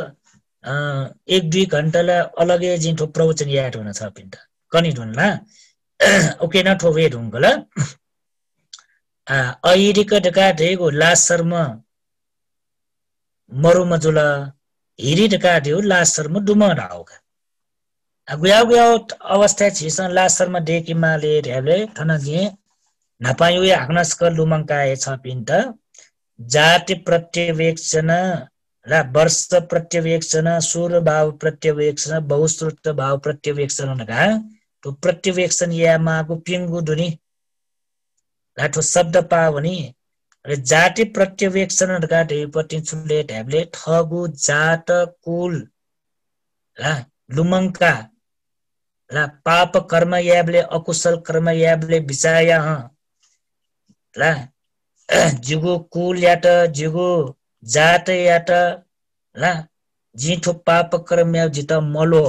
1-2 घण्टाला अलगे जिठो प्रवचन याद हुन छ पिन्ट कनि ढुनला ओके न ठो वे ढुंगला ऐरिक ढका ढेगो लासर्म मरु मजुला हिरी ढका ढेउ लासर्म दुम डाउका गुया अवस्था छिसन लासर्म डेकी माले ढेले ठन जे नपायु हाक्नस्क लुमंकाए छ पिन्ट जाति प्रत्यवेक्षण ला वर्ष प्रत्यवेक्षण सूर्य भाव प्रत्यवेक्षण बहुश्रुत भाव प्रत्यवेक्षण नगा तो प्रत्यवेक्षण या मागु पिंगु दुनी लाठो शब्द पावनी रे जाति प्रत्यवेक्षण नगा देपति छुले ढ्याबले ठगु जात कुल ला लुमंका ला पाप कर्म याबले अकुशल कर्म याबले विचाया ला जिगु कुल यात जिगु जात यात ला जिठो पाप कर्म या जित मलो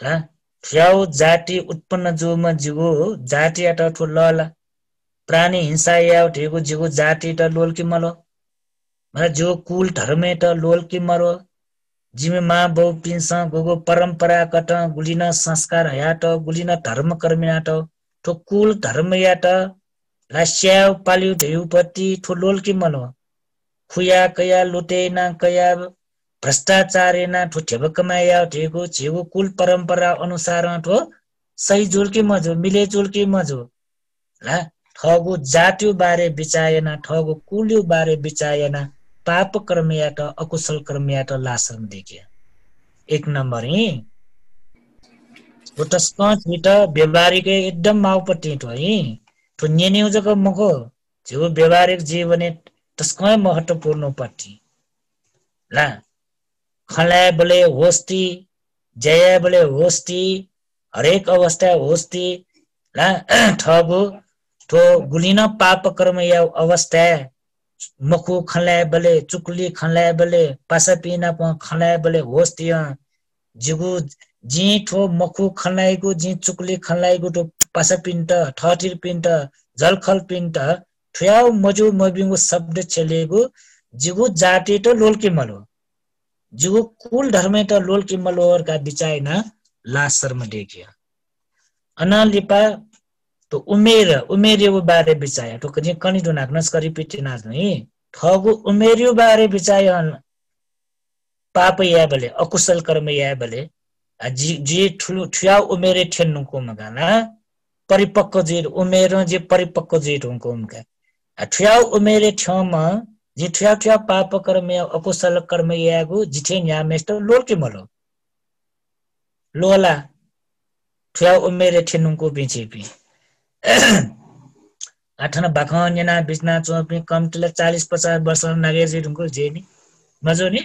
ला फ्याउ जाति उत्पन्न जोमा जिगु जाति यात ठो लला प्राणी हिंसा या ठेगु जिगु जाति त लोल कि मलो म जो कुल धर्मे त लोल कि मरो जिमे मा बौ पिंसा गोगो परम्परागत गुलिन संस्कार यात गुलिन धर्म कर्म यात ठो कुल धर्म यात लास्याउ पालिउ ढेउपति ठो लोल कि मलो खुया कया लुटेना कया भ्रष्टाचारेना ठो ठेबकमाया ठेगो छेगो कुल परम्परा अनुसार ठो सही जुलकी मजो मिले जुलकी मजो ला ठगु जातिउ बारे विचायना ठगु कुलिउ बारे विचायना पाप कर्मया त अकुशल कर्मया त लासम देखिया 1 नम्बर ही उतस्क छिट व्यवहारिक एकदम माउपट्टि ठो ही ठो नेनेउ जक मको जो व्यवहारिक जीवने तस्कै महत्वपूर्ण पट्टि ला खलाय बले होस्ती जय बले होस्ती हरेक अवस्था होस्ती ला ठगु तो गुलिन पाप कर्म या अवस्था मखु खलाय बले चुकली खलाय बले पासपिना प खलाय बले होस्ती जिगु जी ठो मखु खलायगु जी चुकली खलायगु तो पासपिन्ट ठठिर पिन्ट जलखल पिन्ट ठ्याउ मजु मबिंगु शब्द चलेगु जिगु जाति त लोलकी मलो जिगु कुल धर्मे त लोलकी मलोर का बिचाइना लासर्म देखिया अनालिपा तो उमेरियो बारे बिचाया तो कनि कनि दो नाक्नस करी पिटी नाच नहीं ठगु उमेरियो बारे बिचाया पाप या बले अकुशल कर्म या बले जी ठुलो ठ्याउ उमेरे ठेन्नुको मगाना परिपक्व जे उमेर जे परिपक्व जे हुनको उनका ठ्याउ उमेरे ठ्याउमा जी ठ्याउ पाप कर्म या अकुशल कर्म यागु जिठे न्यामेस्ट लोल के मलो लोला ठ्याउ उमेरे ठेन्नुको बिचेपी आठना बाखन्यना बिचना चोपी कम्तीले 40-50 वर्ष नागे जे हुनको जे नि मजो नि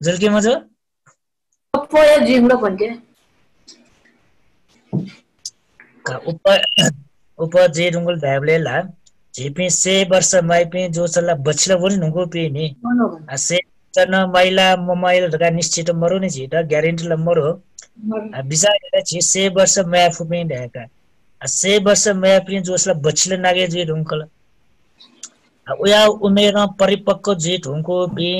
जुल्के मजो पोया जिमलो भन्थे का उप जे रुंगल भ्याबले ला जेपी से वर्ष माइपे जो चला बछला बोल नुगो पे नि से चन महिला मोबाइल का निश्चित मरो नि छिटा ग्यारेन्टी ल मरो बिसा छि से वर्ष माया फुपे ढाका से वर्ष माया पिन जोसला बछला नागे जे रुंगल उया उमेर परिपक्व जे ढुंको बि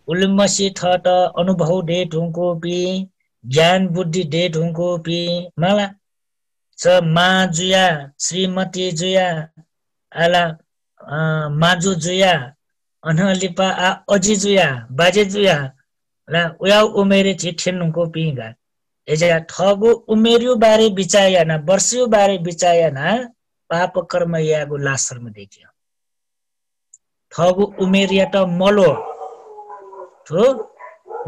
उलमसी ठट अनुभव दे ढुंको बि ज्ञान बुद्धि दे ढुंको बि मला स मा जुया श्रीमती जुया आला माजु जुया अनलिपा आ अजी जुया बाजे जुया ला उया उमेरे छि ठेनुको पिगा एजा ठगु उमेरियो बारे बिचाया ना वर्षियो बारे बिचाया ना पाप कर्म यागु लासर में देखियो ठगु उमेरिया त मलो ठो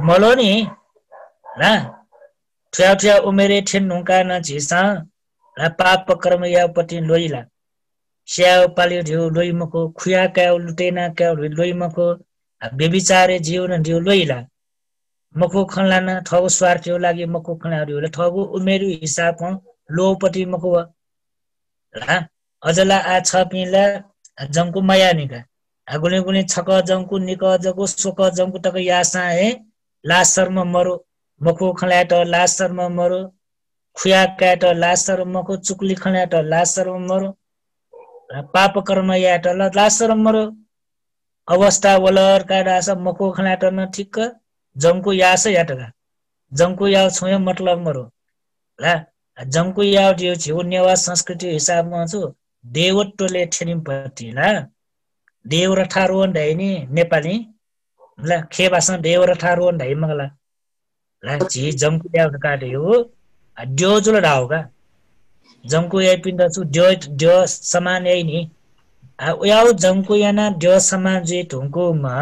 मलो नि ना ठ्या ठ्या उमेरे ठेनुका न छिसा ला पाप कर्म यापति लोइला स्याउ पाल्यो ढ्यौ लोइमको खुया क्याउ लुटेना क्याउ लोइमको बेबिचारे जीवन ढ्यौ लोइला मको खनलाना ठगु स्वार्थ्यो लागि मको खनाउले ठगु उमेरु हिसाब लोपति मको ला अजला आ छ पिला जंकु मयानिका गुने गुने छक जंकु निक जको सोक जंकु तक यासा हे लासर्म मरो मको खलाट लासर्म मरो खुया क्याट लासर मको चुक्ली खलाट लासर मरो पाप कर्म याट लासर मरो अवस्था वलर का रास मको खलाट न ठीक जंकु यास याटगा जंकु याव छोय मतलब मरो ला जंकु याव दियो छिउ नेवा संस्कृति हिसाबमा छु देवत्वले ठेनिम पति ला देव र ठारोन ढाइनी नेपाली ला खेबास देव र ठारोन ढाइ मगला ला छि जंकु याव काट्यो ड्यो जुल राउगा जंकु याइ पिन्द छु ड्यो समान याइ नि उयाउ जंकु याना ड्यो समान जे ढुंको मा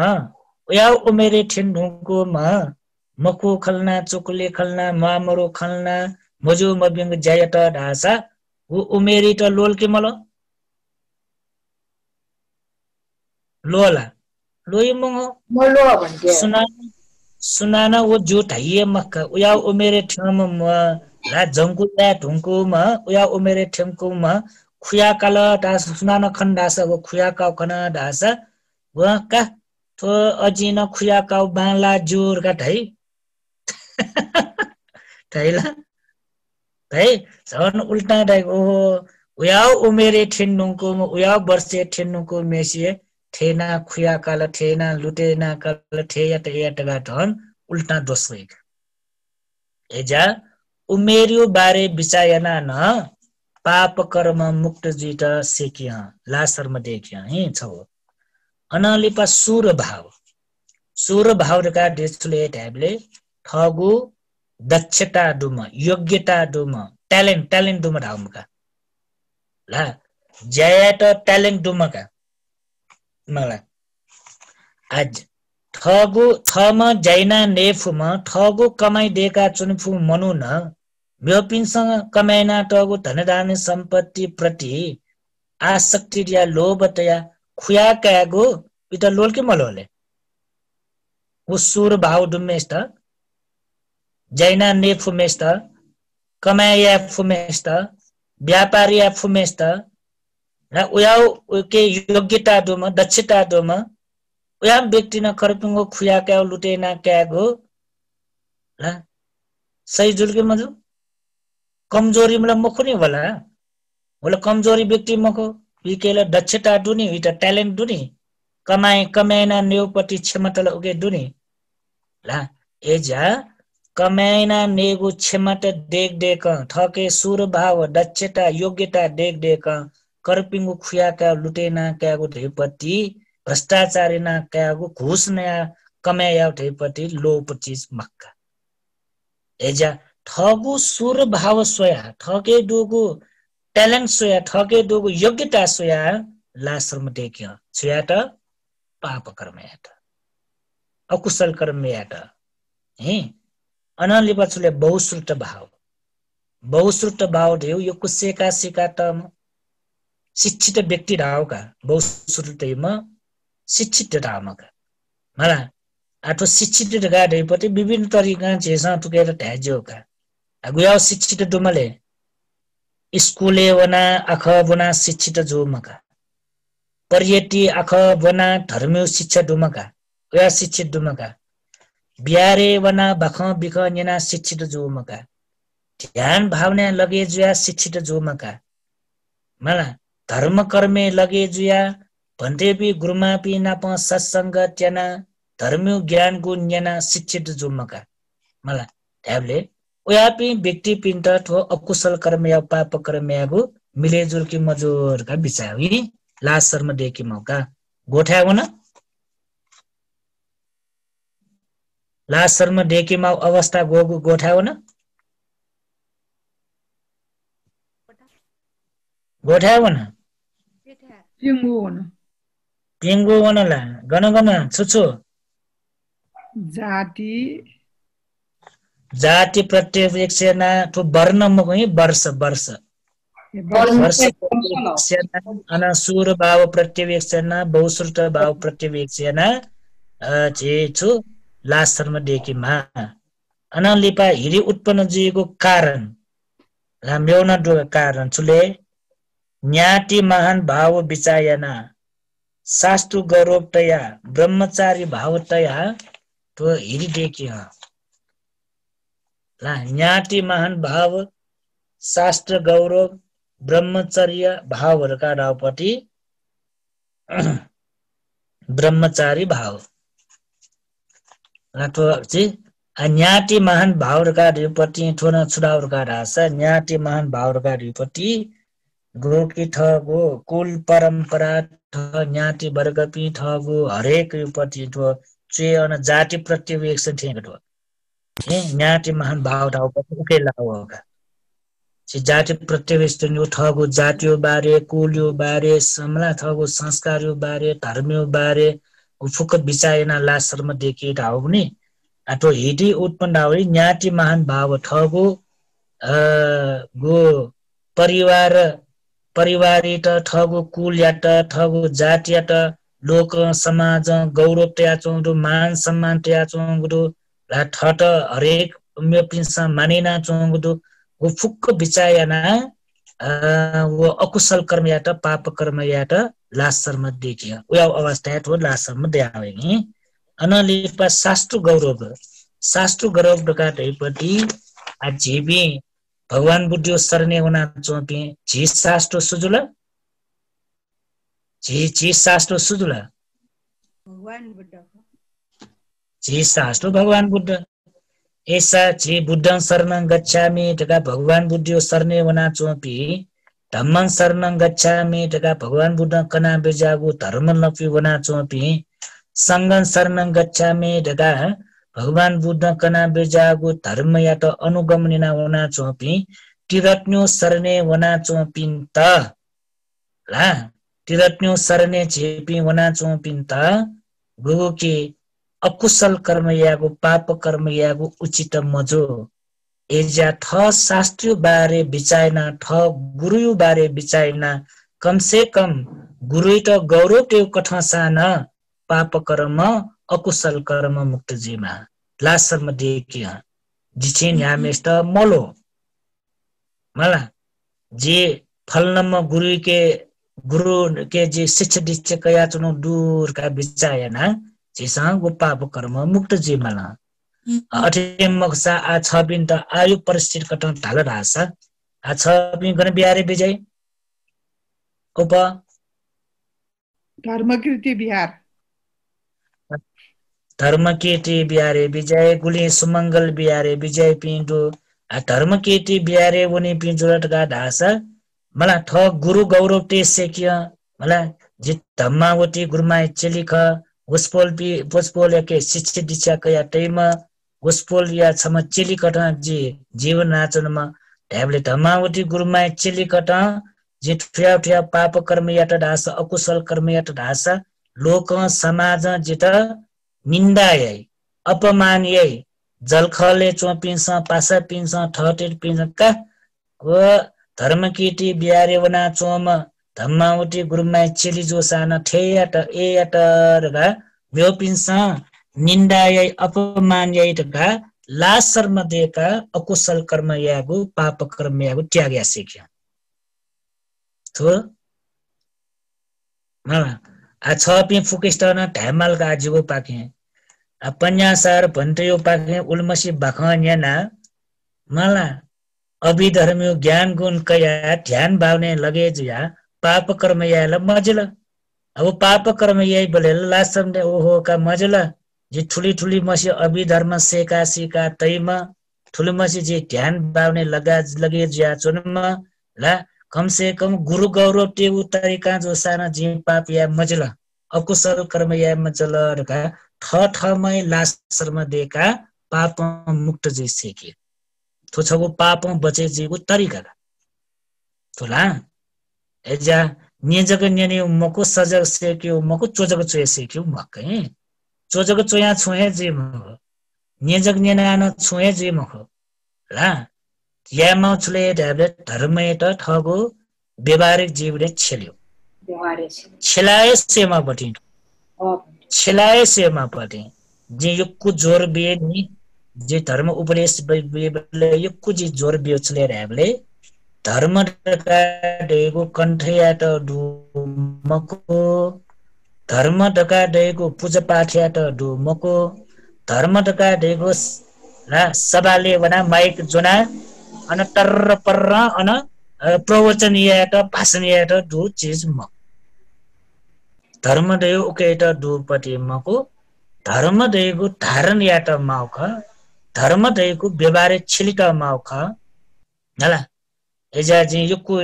उयाउ उमेरे ठेन ढुंको मा मको खलना चुकले खलना मामरो खलना मजु मबिंग जायत ढासा उ उमेरी त लोल के मलो लोला लोइ मंगो मलो भन्थे सुनाना वो जो ढाइए मक्का उया उमेरे ठम ला जंकु या ढुंको मा उया उमेरे ठमको मा खुया काल दास सुनाना खण्डास वो खुया का कना दास व का तो अजिन खुया का बाला जोर का ढाइ ढाइला ढाइ झन उल्टा ढाइ ओहो उया उमेरे ठेन्नुको उया वर्षे ठेन्नुको मेसिए ठेना खुया काल ठेना लुटेना काल ठेया टगा धन उल्टा दोस्रै एजा उमेरियो बारे बिचायना न पाप कर्म मुक्त जीत सेकिया लासर म देखिया हे छौ अनलिपा सुर भाव का देशले ढाबले ठगु दक्षता दुम योग्यता दुम ट्यालेन्ट दुम ढाउमका ला जयात ट्यालेन्ट दुमका मलाई आज ठगु थमा जैना नेफुमा ठगु कमाइ देका चुनफु मनु न म्योपिनसँग कमाइना ठगु धनदान सम्पत्ति प्रति आसक्ति या लोभतया खुया क्यागु पिता लोल के मलोले वो सुर भाव दुमेस्त जैना नेफुमेस्त कमाया फुमेस्त व्यापारी फुमेस्त र उयाउ के योग्यता दोमा दक्षता दोमा उया व्यक्ति न खरपुंगो खुया क्या लुटेना क्या गो ला सही जुलके मजु कमजोरी मतलब मखो नि होला कमजोरी व्यक्ति मखो विकेला दक्षता दुनी इटा ट्यालेन्ट दुनी कमाएना नेउपट्टि क्षमता उगे दुनी ला एजा कमाएना नेगु क्षमता देख थके सुर भाव दक्षता योग्यता देख करपिंगु खुया का लुटेना क्या गो धेपति भ्रष्टाचारीना क्या गो घुस नया कमाया धेपति लोप चीज मक्का एजा ठगु सुर भाव सोया ठगे डोगु ट्यालेन्ट सोया ठगे डोगु योग्यता सोया लाश्रम देखियो सोया त पाप कर्मयात अकुशल कर्मयात हे अनलि पछुले बहुश्रुत भाव देउ यो कुसेका सिका त शिक्षित व्यक्ति ढाउका बहुश्रुतैमा शिक्षित ढामका मला आठो शिक्षित गाडे पति विभिन्न तरिका जेसा तुकेर ठ्याज्यो का गुया शिक्षित डुमले स्कुले वना आख बना शिक्षित जोमका पर्यटी आख बना धर्मियो शिक्षा डुमका गुया शिक्षित डुमका बिहारे वना बख बिख नेना शिक्षित जोमका ध्यान भावना लगे जुया शिक्षित जोमका मला धर्म कर्मे लगे जुया भन्देबी गुरुमापी नाप सत्संग त्यना धर्मियो ज्ञान गुण नेना शिक्षित जोमका मला ट्याबले उयापी व्यक्ति पिन्ट ठो अकुशल कर्म या पाप कर्म यागु मिलेजुल की मजूर का बिचार यी लास्ट शर्मा देखि मौका गोठ्या हो न लास्ट शर्मा देखि मौ अवस्था गोगु गोठ्या हो न गोठ्या हो न पिंगु हो न ला गन गन छुछु जाति प्रत्यवेक्षना ठो वर्ण मगै वर्ष वर्ष अनसुर भाव प्रत्यवेक्षना बहुश्रुत भाव प्रत्यवेक्षना छु लास्ट शर्मा देखिमा अनलिपा हिरी उत्पन्न जिएको कारण राम्यौना दो कारण छुले न्याति महान भाव विचायना शास्त्रु गौरवतया ब्रह्मचारी भावतया तो हिरी देखिया ला न्याति महान भाव शास्त्र गौरव ब्रह्मचर्य भावहरुका रावपति ब्रह्मचारी भाव रातो चाहिँ न्याति महान भावहरुका रिपति ठोना छुडाहरुका रासा न्याति महान भावहरुका रिपति गोकी ठगो कुल परम्परा ठ न्याति वर्ग पि ठगो हरेक रिपति ठो चेन जाति प्रत्यवेक्षण थिएको न्याति महान भाव रावपति उकेला होगा जाति प्रत्यवेक्षण यो ठगो जातियो बारे कुलियो बारे समला ठगो संस्कारियो बारे धर्मियो बारे उफुक विचायना लासरमा देखि राव पनि आतो हिडी उत्पन्न रावरी न्याति महान भाव ठगो गो परिवार परिवारित ठगो कुलयात ठगो जातियात लोक समाज गौरव त्याचो मान सम्मान त्याचो ला ठट हरेक मे पिन्सा मानिना चोंगदो वो फुक्क विचायना वो अकुशल कर्म यात पाप कर्म यात लासरमा देखिया उया अवस्था तो लासरमा देआवे नि अनलिपा शास्त्र गौरव डकाटैपति आ जीवी भगवान बुद्धियो सरने हुना चोपी जी शास्त्र सुजुला जी शास्त्र सुजुला भगवान बुद्ध जी शास्त्र भगवान बुद्ध ऐसा जी बुद्धं शरणं गच्छामि तका भगवान बुद्धियो सरने हुना चोपी धम्मं शरणं गच्छामि तका भगवान बुद्ध कना बेजागु धर्म लपि हुना चोपी संगं शरणं गच्छामि तका भगवान बुद्ध कना बेजागु धर्म या त अनुगमनिना हुना चोपी तिरत्न्यो सरने हुना चोपिन त ला तिरत्न्यो सरने चेपी हुना चोपिन त गुगु के अकुशल कर्म यागु पाप कर्म यागु उचित मजो एजा ठ शास्त्रीय बारे विचायना ठ गुरु बारे विचायना कम से कम गुरु त गौरव त्यो कठसान पाप कर्म अकुशल कर्म मुक्त जीमा लासर्म देखिया जिछिन यामेस्त मोलो मला जे फलनम गुरु के जे शिक्षा दीक्षा कया चुनो दूर का विचायना जेसा गो पाप कर्म मुक्त जीवला अठेम मक्सा आ छबिन त आयु परिस्थिति कटन ढाल रासा आ छबिन गन बिहारे विजय उप धर्मकीर्ति बिहारे विजय गुली सुमंगल बिहारे विजय पिंडु आ धर्मकीर्ति बिहारे वनी पिंजुरट गा ढासा मला ठ गुरु गौरव ते सेकिया मला जे धम्मावती गुरुमाय चलिख वस्पोल के शिक्षा दीक्षा कया टैमा वस्पोल या छम चेलिकटा जे जीवन नाचनमा ढ्याबले धमावती गुरुमा चेलिकटा जे ठ्या पाप कर्म यात ढास अकुशल कर्म यात ढास लोक समाज जित निन्दायै अपमानयै जलखले चोपिन्छ पासा पिन्छ ठटेर पिन्छ का व धर्मकीर्ति बिहारे वना चोम धम्मावती गुरुमा चेली जोसान ठेयाट एयाट रगा व्योपिन्छ निन्दायै अपमानयै तका लासर्मदेका अकुशल कर्म यागु पाप कर्म यागु त्याग्या सिक्यो थो आ छपि फुकिस्टन ढामल का आजुगो पाके पन्यासार भन्टयो पाके उल्मसी बखन्याना मला अभिधर्मियो ज्ञान गुण कया ध्यान भावने लगे जिया पाप कर्म याला मजल अब पाप कर्म यही बोले लासम दे ओहो का मजल जी ठुली ठुली मसी अभिधर्म सेका सिका तैमा ठुली मसी जी ध्यान भावने लगे जिया चुनमा ला कम से कम गुरु गौरव टेउ तरीका जो साना जी पाप या मजल अकुशल कर्म या मजल रका ठमै लास शर्म देका पाप मुक्त जी सेके तो छगो पाप बचे जीगो तरीका तोला एजा निजग न्यानी मको सजग सेक्यो मको चोजग चोय सेक्यो मकै चोजग चोया छोए जे म निजग न्याना छोए जे म ला यामा छले ढाबे धर्मय त ठगो व्यवहारिक जीवले छेल्यो छेलाए सेमा बटि छेलाए सेमा बटि जे युक्कु जोर बिए नि जे धर्म उपदेश बिए युक्कु जी जोर बियो छले ढाबले धर्म डका डेगो कण्ठया त डुमको धर्म डका डेगो पूजा पाठया त डुमको धर्म डका डेगो ला सबाले वना माइक जोना अन टर्र पर्र अन प्रवचन यात भाषण यात दु चीज म धर्म देव उकेट दु पति मको धर्म देगु धारण यात माउख धर्म देगु व्यवहार छिलिका माउख नला एजा जी युकु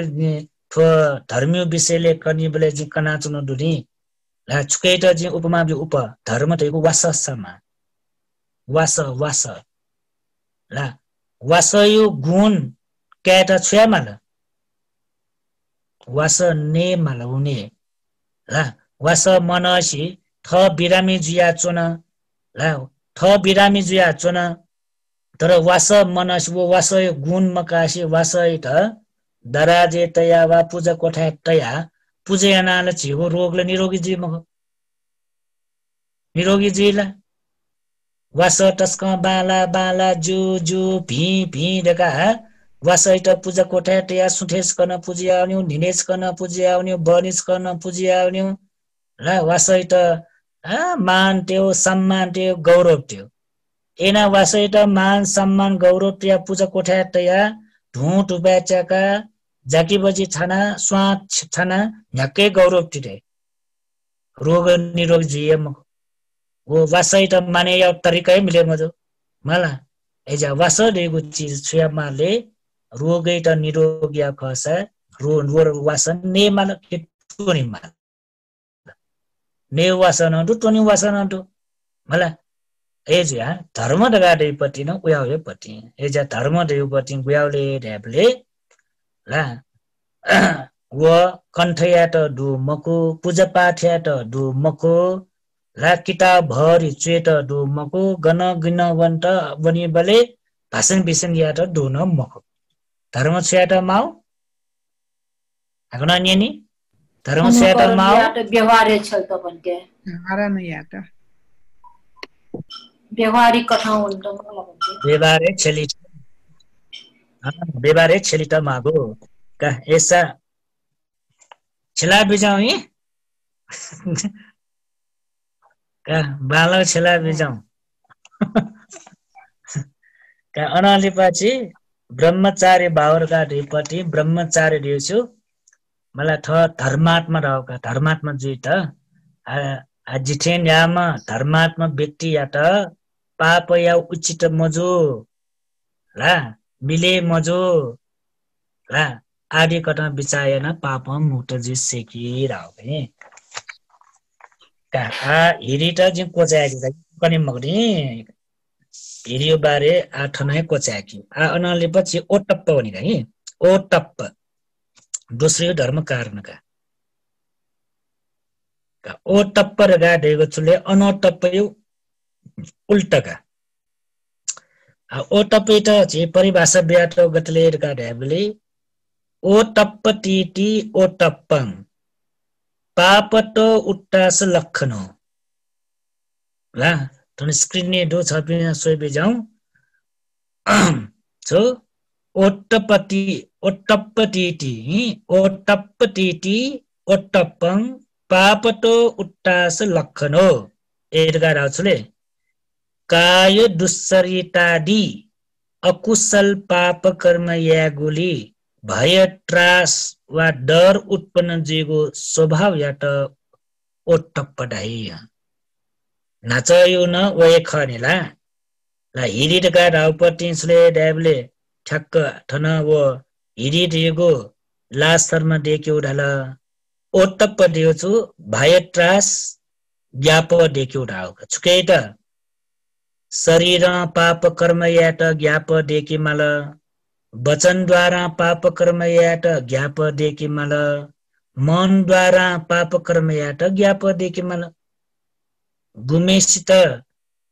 थो धर्मियो विषयले कनि बले जी कना चुनो दुनी ला छुकेट जी उपमा बि उप धर्म देगु वाससमा वास ला वासयो गुण क्याटा छ्यामाला वास ने माला उनी ला वास मनसी थ बिरामी जुया चोना ला थ बिरामी जुया चोना तर वास मनस वो वास गुण मकासी वास त दराजे तया वा पूजा कोठा तया पूजे अनाल छिगो रोगले निरोगी जी मग निरोगी जीला वास टस्क बाला बाला जु भी डका वासैट पूजा कोठा तया सुठेस कन पूजिया आउन्यु निनेस कन पूजिया आउन्यु बनिस कन पूजिया आउन्यु ला वासैट मान त्यो सम्मान त्यो गौरव त्यो एना वासैट मान सम्मान गौरव त्या पूजा कोठा तया ढुट उपाचका जाकी बजी छाना स्वाच छाना झक्कै गौरव तिटे रोग निरोग जियम वो वासैट माने या तरिकै मिले मजो मला एजा वास देगु चीज छुया माले रोगै त निरोगिया खसा रो वासन ने माल केटोनी माल ने वासन दु टोनी वासन दु मला एजा धर्म दगाडे पति न उयावे पति एजा धर्म देउ पति गुयावले ढ्याबले ला वो कण्ठया त दु मको पूजा पाठया त दु मको ला किताब भरि चेत दु मको गन गिन वन्त बनि बले भाषण विषण या त दु न मको धर्म छ्याट माउ आगना निनी धर्म छ्याट माउ व्यवहार छल त भन्ते हरा न यात व्यवहारिक कथा हुन्छ मलाई भन्ते व्यवहारे छेली त मागो का ऐसा छला बिजाउ हि का बालक छला बिजाउ का अनालिपछि ब्रह्मचारी भावरका ढिपति ब्रह्मचारी दिउँछु मलाई थ धर्मात्मा रहका धर्मात्मा जुइत आ जिठेन यामा धर्मात्मा व्यक्ति या त पाप या उचित मजो ला मिले मजो ला आदि कथा विचायन पाप मुक्त जी सेकी रावे का हिरी त जि कोचाकी कनि मगनी हिरियो बारे आठ नै कोचाकी आ अनाले पछि ओटप्प भनि गई ओटप्प दोस्रो धर्म कारण का ओटप्प रगा देगो छुले अनोटप्प यो उल्टका आ ओटप्प त जे परिभाषा ब्याट गतले रगा देबले ओटप्प टीटी ओटप्पं पापतो उट्टास लक्षण ला ton screen ne do chapina soi be jaung so ottapati ottappang papato uttas lakhano edga rausule काय दुस्सरितादि अकुशल पाप कर्म यागुली भय त्रास वा डर उत्पन्न जेगो स्वभाव यात ओट्टप्पडाई नाचयो न वय खनेला ला हिरिटका राउपटिन्सले ड्याबले ठक्क ठन व हिरिट येगो लासरमा देख्यो ढाल ओट्टप्प देउछु भय त्रास ज्ञाप देख्यो ढाउ छुकै त शरीर पाप कर्म यात ज्ञाप देखि मल वचन द्वारा पाप कर्म यात ज्ञाप देखि मल मन द्वारा पाप कर्म यात ज्ञाप देखि मल गुमेसित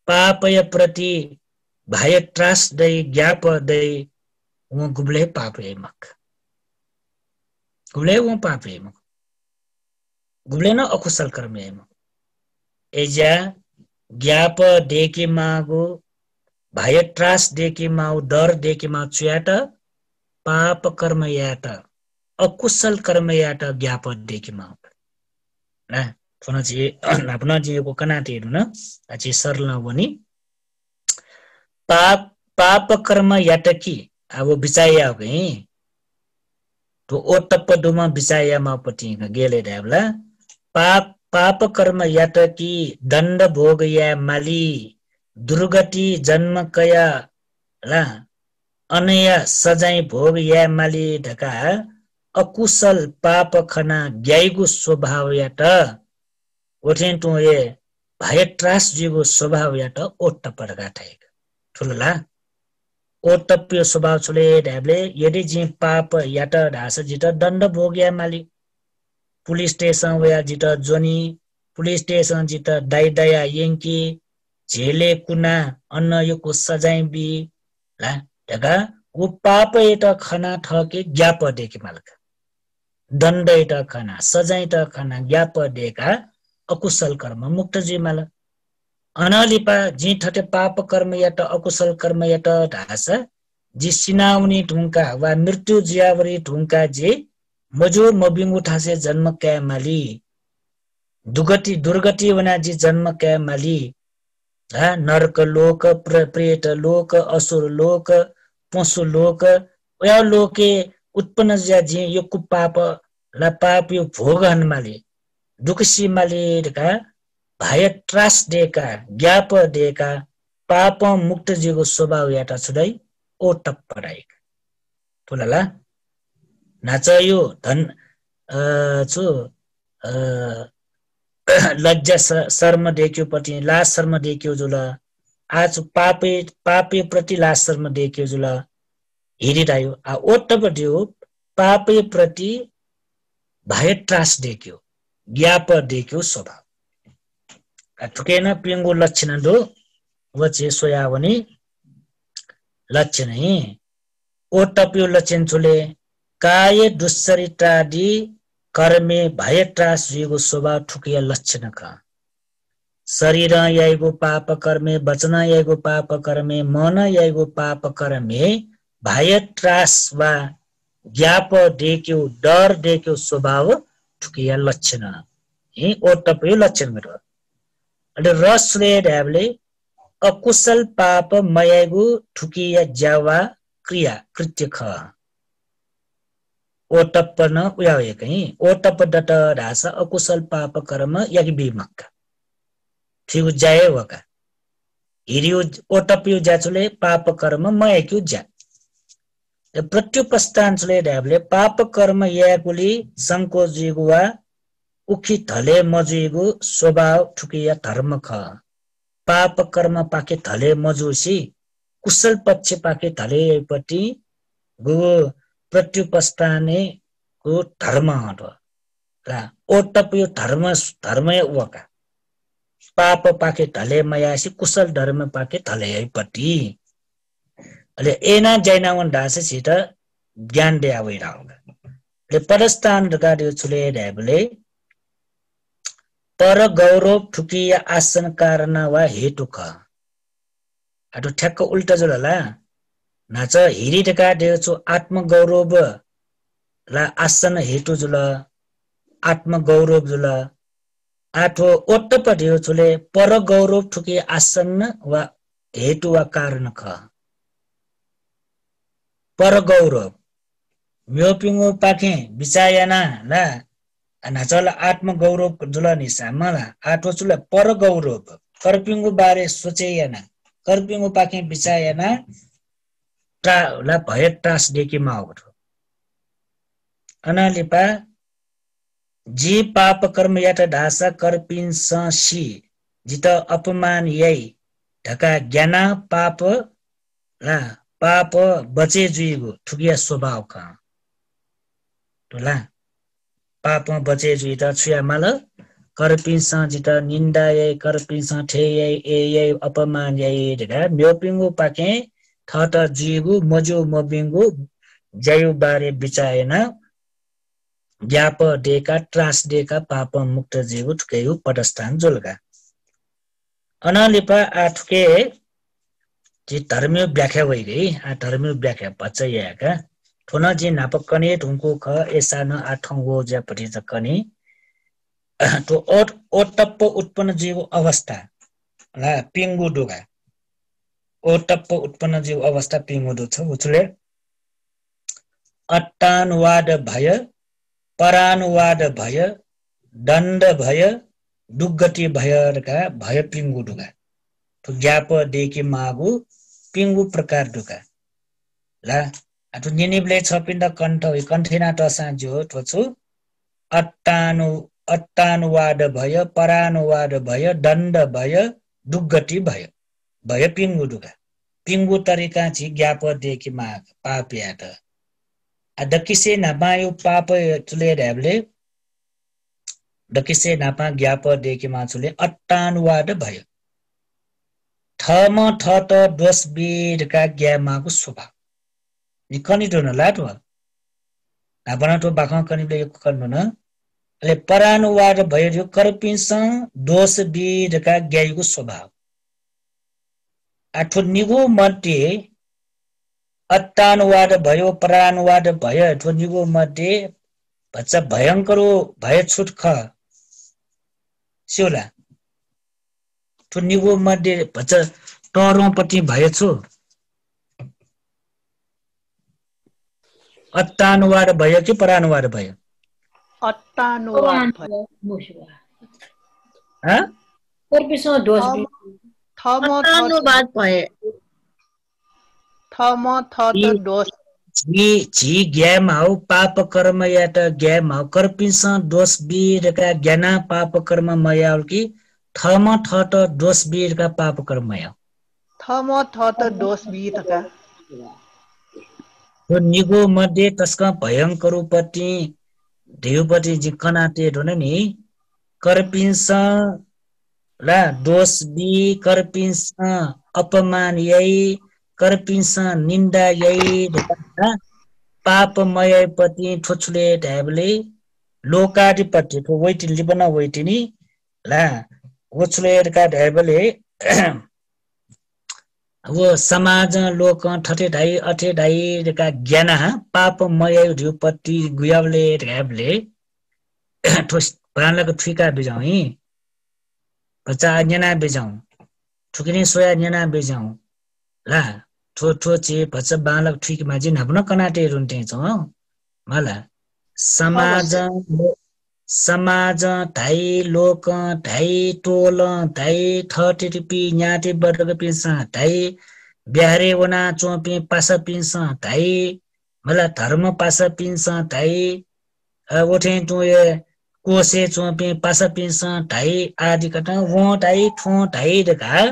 पापय प्रति भय त्रास दै ज्ञाप दै व गुब्ले पाप मक गुब्ले व पाप मक गुब्ले न अकुशल कर्म मक एजा ज्ञाप देखि मागो भय त्रास देखि माउ डर देखि मा चुयाट पाप कर्म याट अकुशल कर्म याट ज्ञाप देखि मा ना फोन जी अपना जी को कनाते न अची सरल वनी पाप कर्म याट की अब बिचाया गए तो ओटप्प दुमा बिचाया मा पति गेले ढाबला पाप कर्म यात की दंड भोग या माली दुर्गति जन्म कया ला अनय सजाय भोग या माली ढका अकुशल पाप खना ज्ञाइगु स्वभाव यात ओठेन टु ए भय त्रास जिगु स्वभाव यात ओट्टप्प ढका ठेक ठुलला ओट्टप्प स्वभाव छले ढाबले यदि जी पाप यात ढास जित दण्ड भोग या माली पुलिस स्टेशन वया जित जोनी पुलिस स्टेशन जित दाइदाया यंकी झेले कुना अन्न यो सजाय बी ला ढका वो पाप एट खना ठके ज्ञाप देखि मालका दण्ड एट खना सजाय त खना ज्ञाप देका अकुशल कर्म मुक्त जी माल अनलिपा जी ठटे पाप कर्म यात अकुशल कर्म यात ढास जी सिनाउनी ढुंका वा मृत्यु जियावरी ढुंका जे मजो मबिंगु ठासे जन्म क्या माली दुर्गति वना जी जन्म क्या माली नरक लोक प्रेत लोक असुर लोक पशु लोक या लोके उत्पन्न ज्या जी यो कुपाप ला पाप यो भोगन माली दुखसी माली का भय त्रास देका ज्ञाप देका पाप मुक्त जीको स्वभाव याटा छुदै ओटप्प राइक तुलला नाचयो धन छु लज्जा शर्म देख्यो पति लाज शर्म देख्यो जुल आज पापे प्रति लाज शर्म देख्यो जुल हिरिरायो आ ओट्टप्प दियो पापे प्रति भय त्रास देख्यो ज्ञाप देख्यो स्वभाव ठुकेन पिंगु लक्षण दो वचे सोयावनी लक्षण ही ओट्टप्प लक्षण छुले काय दुस्सरितादि कर्मे भय त्रास जिगो स्वभाव ठुकिया लक्षण का शरीर याइगो पाप कर्मे वचन याइगो पाप कर्मे मन याइगो पाप कर्मे भय त्रास वा ज्ञाप देख्यो डर देख्यो स्वभाव ठुकिया लक्षण ही ओट्टप्प लक्षण मेरो अले रसले ढाबले अकुशल पाप मयागु ठुकिया जावा क्रिया कृत्य ख ओटप्प न उया कहीं ओटप्प डट ढास अकुशल पाप कर्म यागी बीमक ठीक जाए वका हिरियो ओटप्प यो जाचुले पाप कर्म मयाक्यु जा प्रत्युपस्थानले ढाबले पाप कर्म यागुली संकोच जिगुवा उखी थले मजुगु स्वभाव ठुकिया धर्म ख पाप कर्म पाके थले मजुसी कुशल पक्ष पाके थले पति गु प्रत्युपस्थाने को धर्म हटो ला ओटप्प यो धर्म वका पाप पाके थले मयासी कुशल धर्म पाके थले पति अले एना जैनावन ढासे छिट ज्ञान दे आवेरा ले परस्थान रगादियो छुले ढाबले पर गौरव ठुकिया आसन कारण वा हेतु ख अटो ठ्याक्क उल्टा जुलला नाच हिरिटका देछु आत्मगौरव ला आसन हेतु जुल आत्मगौरव जुल आठो ओट्टपट्टि छुले पर गौरव ठुकी आसन वा हेतु वा कारण ख पर गौरव म्योपिङो पाखे बिचायना ला नाचल आत्मगौरव जुल निसा मला आठो चुला पर गौरव कर्पिङो बारे सोचेयना कर्पिङो पाखे बिचायना टा ला भय टास देखि माउट अनालिपा जी पाप कर्म यात ढासा कर्पिन सी जित अपमान यही ढका ज्ञान पाप ला पाप बचे जुइगो ठुकिया स्वभाव का टोला पाप बचे जुइ त छुया माल कर्पिन जित निन्दा यही कर्पिन ठे यही अपमान यही ढका म्योपिङो पाके ठट जुइगो मजो मबिङगो जयु बारे बिचाएना ज्ञाप डेका त्रास डेका पाप मुक्त जीव ठुकेयु पटस्थान जोलगा अनालिपा आठके जी धर्मीय व्याख्या वइगे आ धर्मीय व्याख्या पचयाका ठोना जी नापकने ढुंको ख एसा न आठौं ज्या पटि जकने तो ओटप्प उत्पन्न जीव अवस्था ला पिंगु डुगा ओटप्प उत्पन्न जीव अवस्था पिंगु दु छ उचले अट्टानुवाद भय परानुवाद भय दण्ड भय दुर्गति भयका भय पिंगु डुगा तो ज्ञाप देखि मागु पिंगु प्रकार डुगा ला अटु निनिब्ले छपिन्द कण्ठ कण्ठेना टसा जो ठोछु अट्टानुवाद भय परानुवाद भय दण्ड भय दुर्गति भय भय पिंगु डुगा पिंगु तरिका छि ज्ञाप देखि माग पापयात दकिसे नापायो पाप चुले ढ्याबले दकिसे नापा ज्ञाप देखि माछुले अट्टानुवाद भयो ठम ठट दोष बीरका ज्ञामाको स्वभाव निकनि दोन लाटो नापना तो बाखा कनिले यो कर्नु न ले परानुवाद भयो यो कर्पिन्छ दोष बीरका ज्ञायको स्वभाव आठो निगो मध्ये अट्टानुवाद भयो परानुवाद भयो ठोनिगो मध्ये बच्चा भयंकरो भय छुट ख सिउला ठोनिगो मध्ये बच्चा टरोपट्टि भय छु अट्टानुवाद भयो कि परानुवाद भयो अट्टानुवाद भयो ह कर्पिन्छ दोष अट्टानुवाद भयो थम थट दोष जी ज्ञाम हाउ पाप कर्म यात ज्ञाम हाउ कर्पिन्छ दोष बीरका ज्ञाना पाप कर्म मयाउ कि थम थट दोष बीरका पाप कर्म मयाउ थम थट दोष बीरका तो निगो मध्ये तस्का भयंकरपट्टि देवपट्टि जिकनाते ढोन नि कर्पिन्छ ला दोष बी कर्पिन्छ अपमान यही कर्पिन्छ निन्दा यही पापमयपति ठोछुले ढ्याबले लोकाधिपति ठो वैटिन लिबन वैटिनी ला ओछुलेका ढ्याबले वो समाज लोक ठठे ढाई अठे ढाई का ज्ञान पापमय ढ्युपट्टि गुयावले ढ्याबले ठोस प्राणको ठुका बिजाउँ बच्चा ज्ञाना बिजाउँ ठुकिने सोया ज्ञाना बिजाउँ ला ठो ठो चे बच्चा बालक ठिक माजी नभन कनाटे रुन्टे छ मला समाज धाई लोक धाई टोल धाई ठटे रुपी न्याटे वर्ग पिन्छ धाई ब्यारे वना चोपे पासा पिन्छ धाई मला धर्म पासा पिन्छ धाई ओठे टोए कोसे चोपे पासा पिन्छ धाई आदि कटा वो धाई ठो धाई दका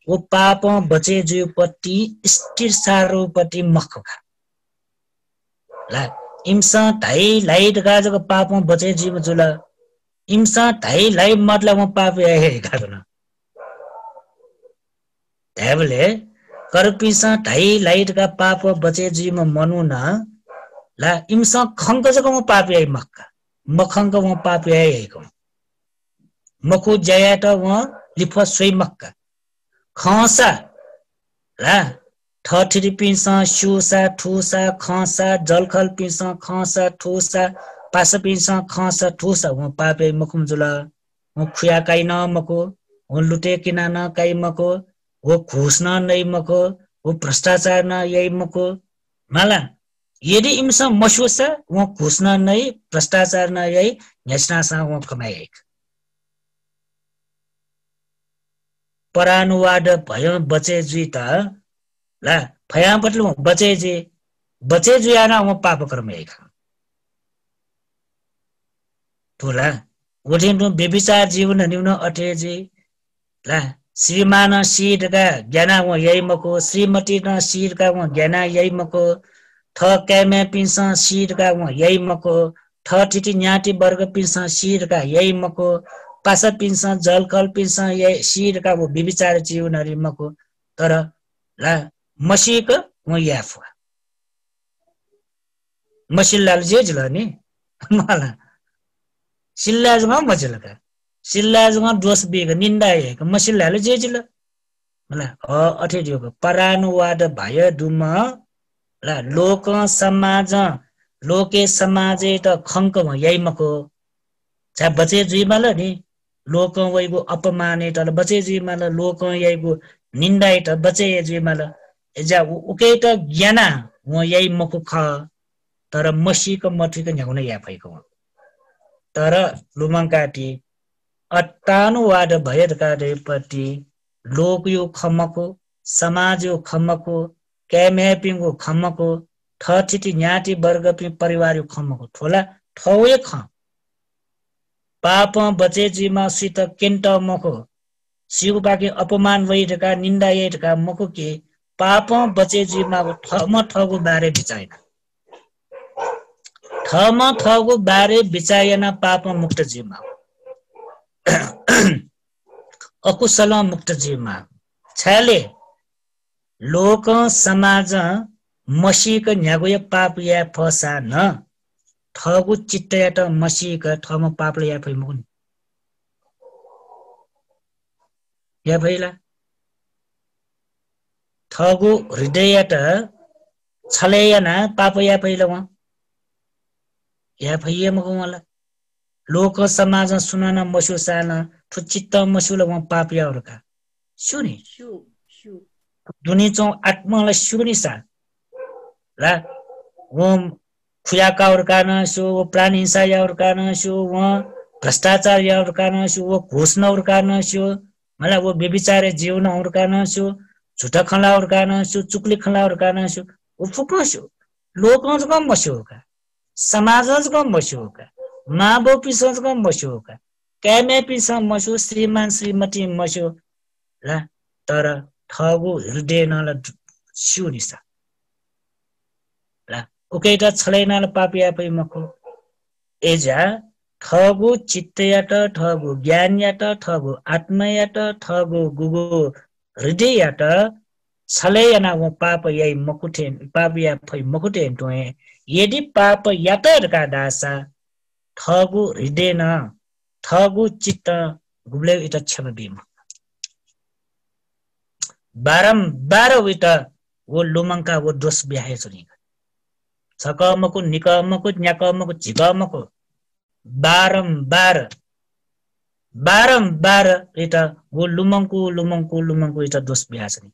वो पाप बचे जुपट्टि स्थिर सारोपट्टि मखका ला इम्सा धाई लाई दका जग पाप बचे जीव जुला इम्सा धाई लाई मतलब पाप हे गादन देवले करपिसा धाई लाई दका पाप बचे जीव मनु न ला इम्सा खंग जग म पाप हे मक्का मखंग म पाप हे को मखु जयाट व लिफ सोइ मक्का खसा ला ठठिरी पिस सुसा ठुसा खसा जलखल पिस खसा ठुसा पास पिस खसा ठुसा व पापे मखुम जुला व खुया काइ न मको व लुटे किना न काइ मको व घुस न नै मको व भ्रष्टाचार न यही मको माला यदि इमसा मसुसा व घुस न नै भ्रष्टाचार न यही न्यासनासा व कमाइ परानुवाद भयो बचे जुइता ला भया पटल बचे जुयाना व पाप कर्म एक तोला ओठिन व्यभिचार जीवन न्यून अठेजे ला श्रीमान सीडका ज्ञाना व यही मको श्रीमती न सीडका व ज्ञाना यही मको ठ क्यामे पिस सीडका व यही मको ठ टिटी न्याटी वर्ग पिस सीडका यही मको पास पिस जलकल पिस यही सीडका व व्यभिचार जीवन मको तर ला मसीक व याफवा मसिल्लाल जेजल नि मला सिल्लाजमा मजलका सिल्लाजमा दोष बेग निन्दा एक मसिल्लाल जेजल मला अठे दियो परानुवाद भय दुम ला लोक समाज लोके समाजे त खंक म यही मको छ बचे जुइमाल नि लोक वइगो अपमाने त बचे जुइमाल लोक यइगो निन्दा त बचे जुइमाल एजा उके त ज्ञाना व यही मको ख तर मसीक मठिक न्याउन या भइको तर लुमंकाटी अट्टानुवाद भयदका रेपति लोक यो खमको समाज यो खमको क्यामेपिङको खमको ठठिटी न्याटी वर्ग पि परिवार यो खमको ठोला ठौए ख पाप बचे जीमा सित केन्ट मको सिउ बाके अपमान भइरहेका निन्दा यइरहेका मको के पाप बचे जीमा ठम ठगु बारे बिचाइन ठम ठगु बारे बिचायना पाप मुक्त जीमा अकुशल मुक्त जीमा छले लोक समाज मसीक न्यागुय पाप या फसा न ठगु चित्तयाट मसीक ठम पापले या फै मुकुन या भइला ठगु हृदयट छलेयना पाप या फैला व या फैय मगुमला लोक समाज सुनन मसु सान ठु चित्त मसुल व पाप या अरका सुनि दुनी चौ आत्मालाई सुनि सा ला ओम खुयाका उर्कान सो प्राणी हिंसा या उर्कान सो व भ्रष्टाचार या उर्कान सो व घोषणा उर्कान सो मला वो व्यभिचार जीवन उर्कान सो झुटा खला उर्कान सो चुक्ली खला उर्कान सो वो फुकसो लोकज गम मसोका समाजज गम मसोका माबो पिसज गम मसोका क्यामे पिस मसो श्रीमान श्रीमती मसो ला तर ठगु हृदय नला सुनिसा ला उकेटा छलेनाल पापिया पै मको एजा ठगु चित्तयाट ठगु ज्ञानयाट ठगु आत्मयाट ठगु गुगु हृदययाट छलेना व पाप यइ मकुठे पापिया पै मकुठे टोए यदि पाप यातरका दासा ठगु हृदय न ठगु चित्त गुब्ले इटा क्षम बिम बारम्बार उता वो लुमंका वो दोष बिहाय छनि सकमको निकमको न्याकमको झिकमको बारम्बार इटा वो लुमंको इटा दोष बिहा छनि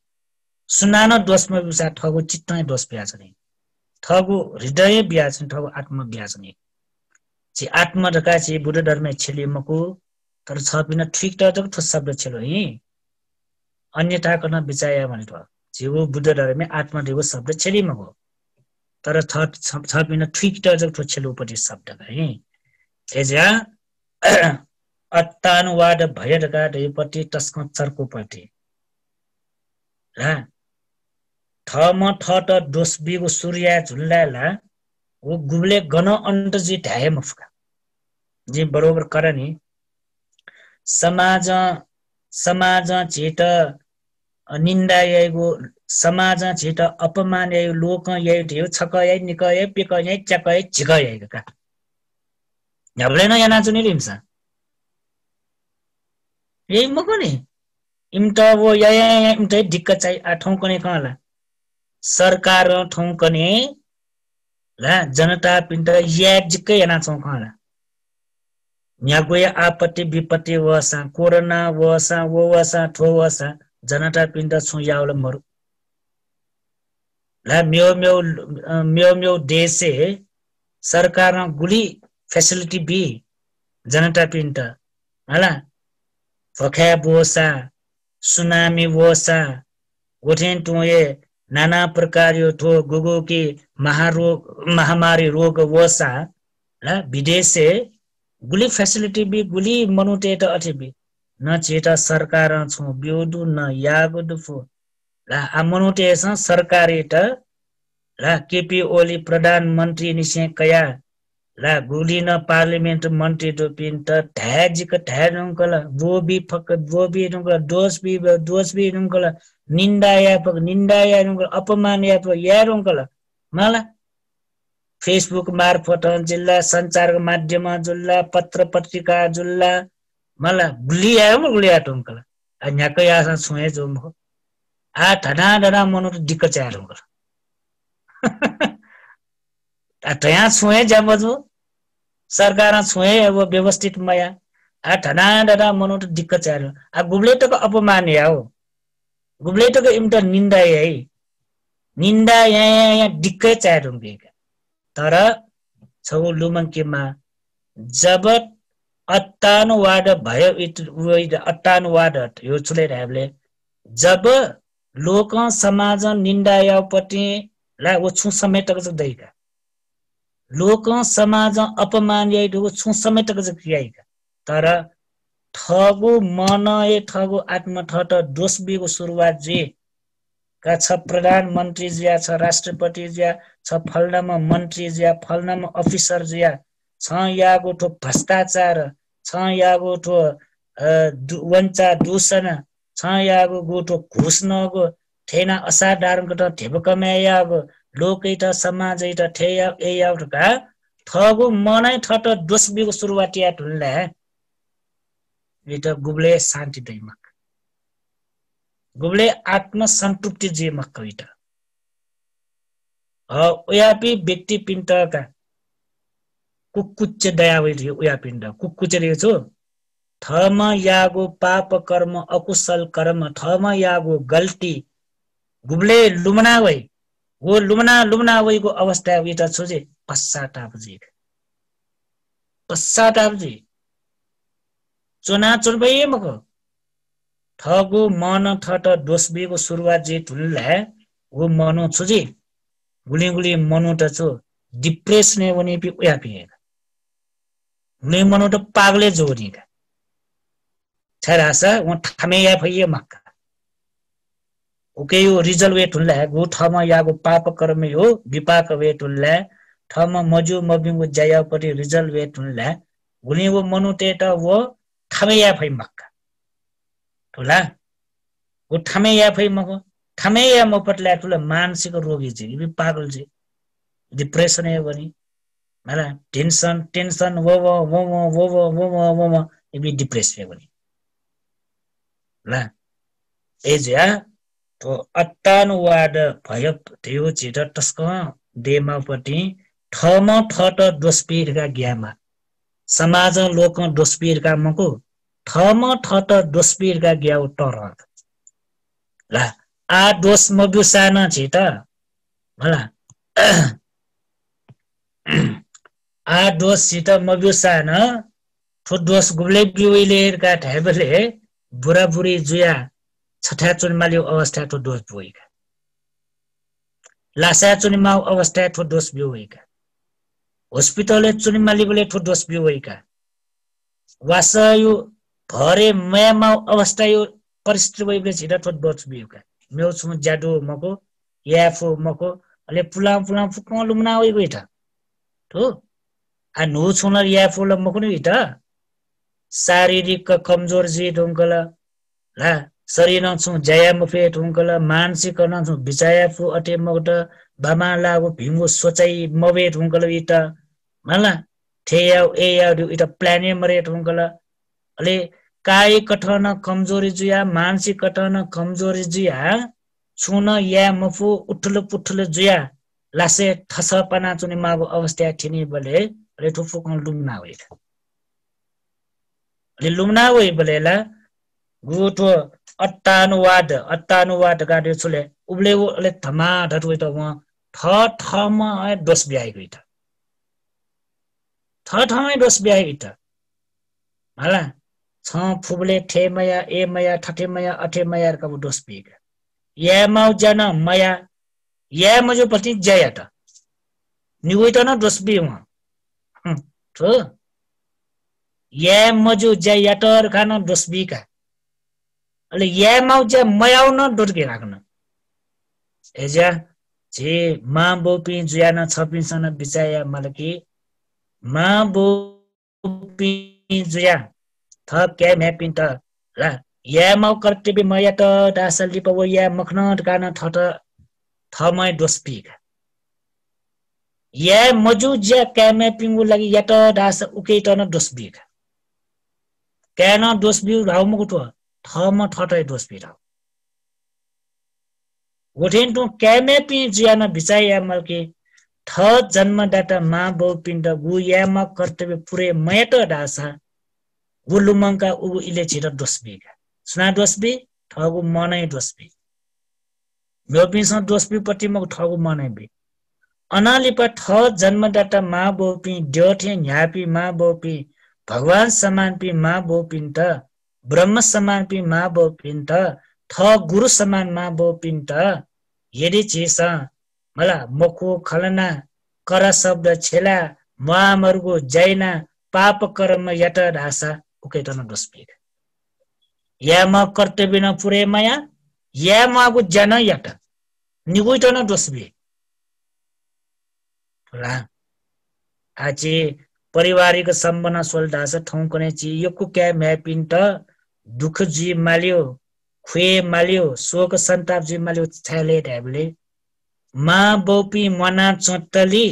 सुनान दोषमा बिसा ठगु चित्त दोष बिहा छनि ठगु हृदय बिहा छनि ठगु आत्मा बिहा छनि छि आत्मा ढका छि बुढ धर्म छेलिमको तर छ बिना ठीक त ठो शब्द छेलो हि अन्यथा गर्न बिचाया भनेको जीव बुद्ध धर्ममे आत्मा देव शब्द छेलिमको तर छ बिना ठीक त ठो छेलोपटि शब्द है एजा अत्तानुवाद भयदका देपटि तस्क चर्कोपटि ला ठम ठट दोष बिगो सूर्य झुल्लाला वो गुबले गन अन्त जी ढाय मफका जी बरोबर करनी समाज चेत निन्दा यगो समाज चेत अपमान य लोक य ढेउ छक य निक य पिक य चक य झिक य का नबले न याना चुनि लिन्छ यही मको नि इम्टा वो या इम्टा ढिक्क चाहिँ आ ठाउँ कने कहाँला सरकार ठाउँ कने ला जनता पिन्टा या जिक्कै याना छौँ कहाँला यहाँ गए आपत्ति विपत्ति वसा कोरोना वसा ठो वसा जनता पिन्टा छु यावल मरु ला म्यो देशे सरकार गुली फैसिलिटी भी जनता पिन्टा हला फखे बोसा सुनामी वसा गोठेन टुए नाना प्रकार यो ठो गुगु की महामारी रोग वसा ला विदेशे गुली फैसिलिटी भी गुली मनुते त अथे भी न चेता सरकार छु ब्योदु न यागु दुफु ला आ मनुते स सरकारी त ला केपी ओली प्रधानमन्त्री निसे कया ला गुली न पार्लिमेन्ट मन्त्री तो पिन त ढ्याजिक ढ्याजंकला वो भी नुकला दोष भी नुकला निंदा या नुकला अपमान या रुंकला मला फेसबुक मार्फत जिल्ला संचार माध्यम जुल्ला पत्र पत्रिका जुल्ला मला गुलिया टुंकला अन्याकै आसा छुए जोमको आ ठडा मनु दिक्क चारुंकला आ तया छुए जबजु सरकार छुए अब व्यवस्थित मया आ ठडा मनु दिक्क चारु आ गुब्ले त अपमान या हो गुब्ले त इम्टा निंदा है निंदा या दिक्कै चारुंकेका तर छौ लुमङ्केमा जब अट्टानुवाद भयो अट्टानुवाद यो चुले हामीले जब लोक समाज निंदा यापट्टि ला वो छु समेटक दैका लोक समाज अपमान याइदो छु समेटक क्रियाइका तर ठगु मन ठगु आत्म ठट दोषबीको सुरुवात जे का छ प्रधानमन्त्री जिया छ राष्ट्रपति जिया छ फलनामा मन्त्री जिया फलनामा अफिसर जिया छ यागो ठो भ्रष्टाचार छ यागो ठो वञ्चा दूषण छ यागो गोठो घुस नगो थेना असाधारण त ठेबकमे यागो लोकै त समाजै त ठेया एयाउटका ठगु मनै ठट दोषबीको सुरुवात या टुल्ला एटा गुब्ले शान्ति दैमक गुब्ले आत्म संतृप्ति जे मक्कविता उयापी व्यक्ति पिण्डका कुकुच्च दया वैदियो उया पिण्ड कुकुच्च रेछो थम यागो पाप कर्म अकुशल कर्म थम यागो गल्ती गुब्ले लुमना वै वो लुमना वैको अवस्था उता छोजे पश्चाताप जी चुना चुनबै मको ठगु मन ठट दोषबीको सुरुवात जे टुल्ला वो मनो छुजी गुली मनो त छु डिप्रेशन वनी पि उया पिएगा गुली मनो त पागले जोनीका छरासा वो ठामे या भइए मक्का ओके यो रिजल्ट वे टुल्ला गु ठमा यागो पाप कर्म यो विपाक वे टुल्ला ठमा मजु मबिङको जयापटि रिजल्ट वे टुल्ला गुली वो मनो ते त वो ठामे या भइ मक्का ठुला वो ठामे या भइ मको ठामे या मपटला ठुला मानसिक रोगी चाहिँ बि पागल चाहिँ डिप्रेसन है बनी मला टेंशन वो बि डिप्रेस है बनी ला एज्या तो अट्टानुवाद भयो थियो चित तस्क देमापटि ठम ठट दोषपीरका ज्ञामा समाज लोक दोषपीरका मको ठम ठट दोषपीरका ज्ञाउ टर ला आ दोष मबुसाना छित मला आ दोष छित मबुसाना ठो दोष गुब्ले बिउइलेरका ठेबले बुरा बुरी जुया छठा चुनमालियो अवस्था ठो दोष बिउइका लासा चुनिमा अवस्था ठो दोष बिउइका हस्पिटलले चुनिमालिबले ठो दोष बिउइका वासा यो भरे मयामा अवस्था यो परिस्थिति वइबले छिटा ठो दोष बिउका मेउ छु जाडो मको याफो मको अले पुला फुक्क लुमना वइ गइटा तो आ नो छुनर याफो ल मको नि इटा शारीरिक कमजोर जी ढुंकला ला शरीर छु जया मफे ढुंकला मानसिक न छु बिचाया फु अटे मगट बामा लागो भिमो सोचाइ मवे ढुंकला इटा मला थेया एया इटा प्लाने मरे ढुंकला अले काय कठन कमजोरी जुया मानसिक कठन कमजोरी जुया छुन या मफु उठल पुठल जुया लासे ठस पना चुनि मागो अवस्था ठिनी बले रे ठुफु कन लुमना होइ ले लुमना होइ बलेला गुठो अट्टानुवाद गाडे छुले उब्ले ले थमा धटुइ त व ठ ठमा दोष ब्याइ गइ ठ ठमै दोष ब्याइ गइ होला छ फुबले ठे मया ए मया ठठे मया अठे मया का दोष बिग या माउ जन मया या मजो पति जयत निगुइ त न दोष बि म ठो या मजो जयतर खान दोष बिका अले या माउ ज मयाउ न दोर्के राख्न एजा जे मा बोपी जुया न छपि सन बिचाया मलकी मा बोपी जुया थ के म्यापिन त ला या माउ करते बि मया त दासलि पव या मखन कान ठट थमै दोस्पिक या मजु ज के म्यापिङ लागि या त दास उके त न दोस्पिक केन दोस्बि राउ मगुट थम ठटै दोस्पि राउ गोठेन टु के म्यापि जुया न बिचाया मलकी थ जन्मदाता मा बोपिन त गु या म कर्तव्य पुरे मया त दासा गुलुमंका उ इले छिर दोस्बी सुना दोस्बी ठगु मनै दोस्बी म्योपिस दोस्बी पति मग ठगु मनै बि अनालिपा ठ जन्मदाता मा बोपी ड्योठे न्यापी मा बोपी भगवान समान पि मा बोपिन त ब्रह्म समान पि मा बोपिन त थ गुरु समान मा बोपिन त यदि चेस मला मखो खलना कर शब्द छेला महामर्गो जैना पाप कर्म यत दासा उके त न दोस्बी या म कर्तव्य न पुरे मया या मागु जन यत निगुइ त न दोस्बी ला आचे पारिवारिक सम्बन्ध सोल्दास ठौकने ची योकु क्या म्यापिन त दुख जी मालियो खुए मालियो शोक सन्ताप जी मालियो छाले ढ्याबले मा बोपी मना चोत्तली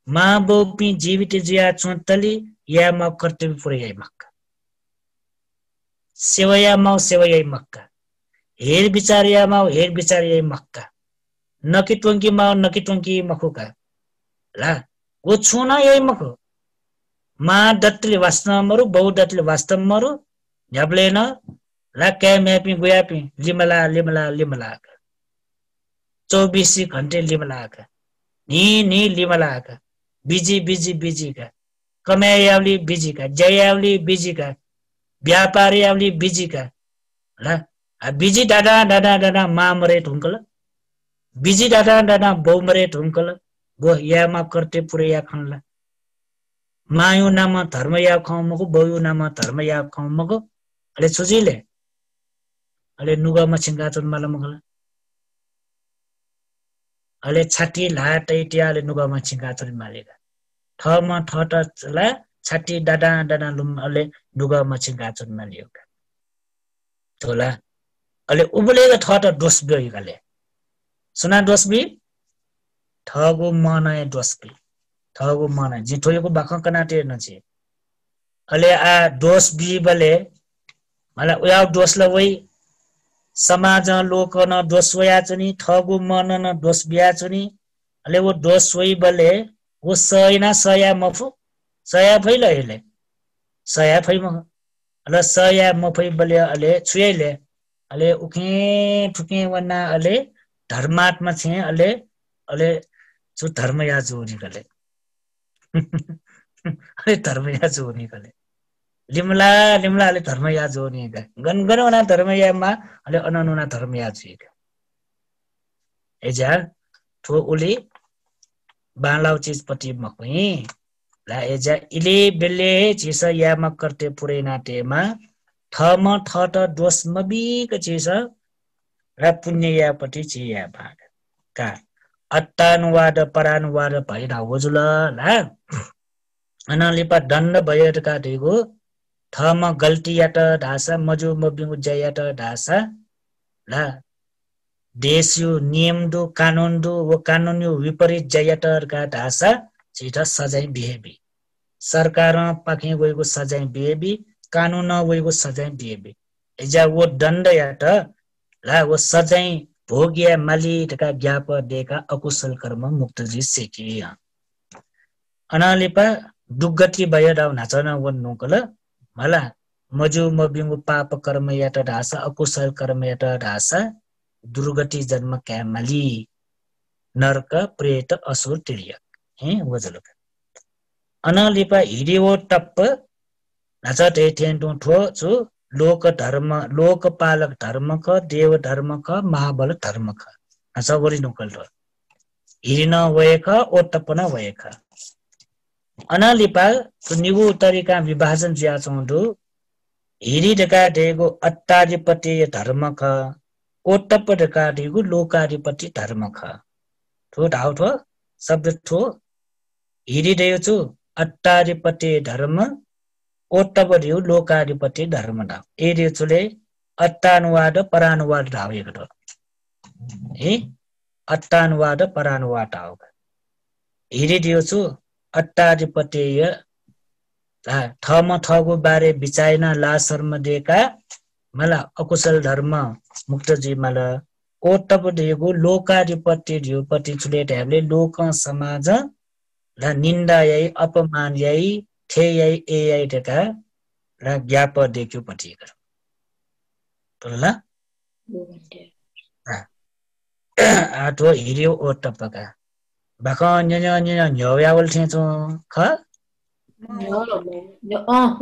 मा बोपी जीवित जिया चोत्तली या म कर्तव्य पुरे मक्का सेवया माउ सेवया मक्का हेर विचारिया माउ हेर विचारिया मक्का नकी टोंकी माउ नकी टोंकी मखुका ला वो छुना यही मखो मा दत्तले वास्तव मरु बहु दत्तले वास्तव मरु झ्याप्ले न ला क्या म्यापी गुयापी लिमला लिमला लिमला 24 घन्टे लिमला नि लिमला बिजी बिजी बिजी का कमायावली बिजी का जयावली बिजी का व्यापारी आवली बिजी का ला बिजी दादा दादा दादा मा मरे ढुंकल बिजी दादा दादा बहु मरे ढुंकल गो या मा करते पुरे या खनला मायु नाम धर्म या खाउमको बहु नाम धर्म या खाउमको अले सुजिले अले नुगा मछिंगा चुन माला मगला अले छाटी लाटै टियाले नुगा मछिंगा चुन मालेगा ठम ठट ला छाटी दादा दादा लुम अले नुगा मछिंगा चुन मालियोगा तोला अले उबलेगा ठट दोस्बी गले सुना दोस्बी ठगु मनाय दोस्बी ठगु मनाय जिठोयको बाखं कनाटे नछि अले आ दोष बी बले मला उया दोष ल वइ समाज लोक न दोष वया चनि ठगु मन न दोष बिया चनि अले वो दोष वइ बले वो सयना सया मफु सया फैल हेले सया फै म अले सया मफै बले अले छुयले अले उखे ठुके वना अले धर्मात्मा छे अले अले जो धर्म या जो निकले अरे धर्म या जो निकले लिमला लिमला अले धर्म या जो निकले गनगन वना धर्म या मा अले अननुना धर्म या जी एजा ठो उली बालाउ चीज पति मकई ला एजा इले बेले चीज या म करते पुरै नाटेमा थम ठट दोष मबिक चीज र पुण्य या पति छि या भाग का अट्टानुवाद परानुवाद भइरा होजुल ला अनालिपा दण्ड भयटका दिगो थम गल्ती यात ढासा मजु मबिङु जयात ढासा ला देशु नियम दु कानुन दु वो कानुन्यु विपरीत जयातरका ढासा छिटा सजाय बिहेबी सरकार पाखे गएको सजाय बिहेबी कानून वहीको सजाय दिएबे एजा वो दण्ड यात ला वो सजाय भोग्या माली टका ज्ञाप देका अकुशल कर्म मुक्तजी सेकिया अनालिपा दुर्गति भयदाउ नाचना वन नोकल मला मजु मबिंगु पाप कर्म यात ढासा अकुशल कर्म यात ढासा दुर्गति जन्म क्यामली नरक प्रेत असुर तिर्यक हे वजलक अनालिपा हिरिवो टप्प नाचत एथेन ठो छु लोक धर्म लोकपालक धर्म क देव धर्म क महाबल धर्म क नाचा वरि नोकल रो हिरिन वयक ओटप्पन वयक अनालिपा निगु तरिका विभाजन ज्या चौदु हिरी ढका देगो अट्टाधिपति धर्म ख ओटप्प ढका देगो लोकाधिपति धर्म ख ठो ढाउ ठो शब्द ठो हिरी देउ छु अट्टाधिपति धर्म ओटप्प देउ लोकाधिपति धर्म ढाउ ए देउ छुले अट्टानुवाद परानुवाद ढाउ एक ठो ए अट्टानुवाद परानुवाद ढाउ हिरी देउ छु अट्टाधिपतीय ठम ठगु बारे विचायन ला शर्म देका मला अकुशल धर्म मुक्तजी मला ओटप देगु लोकाधिपति धिपति छुले ढ्याबले लोक समाज ला निन्दा यही अपमान यही थे यही ए यही देका ला ज्ञाप देख्यो पति कर तोला आठो हिरियो ओटपका बाका न्य न्यावल थेचो ख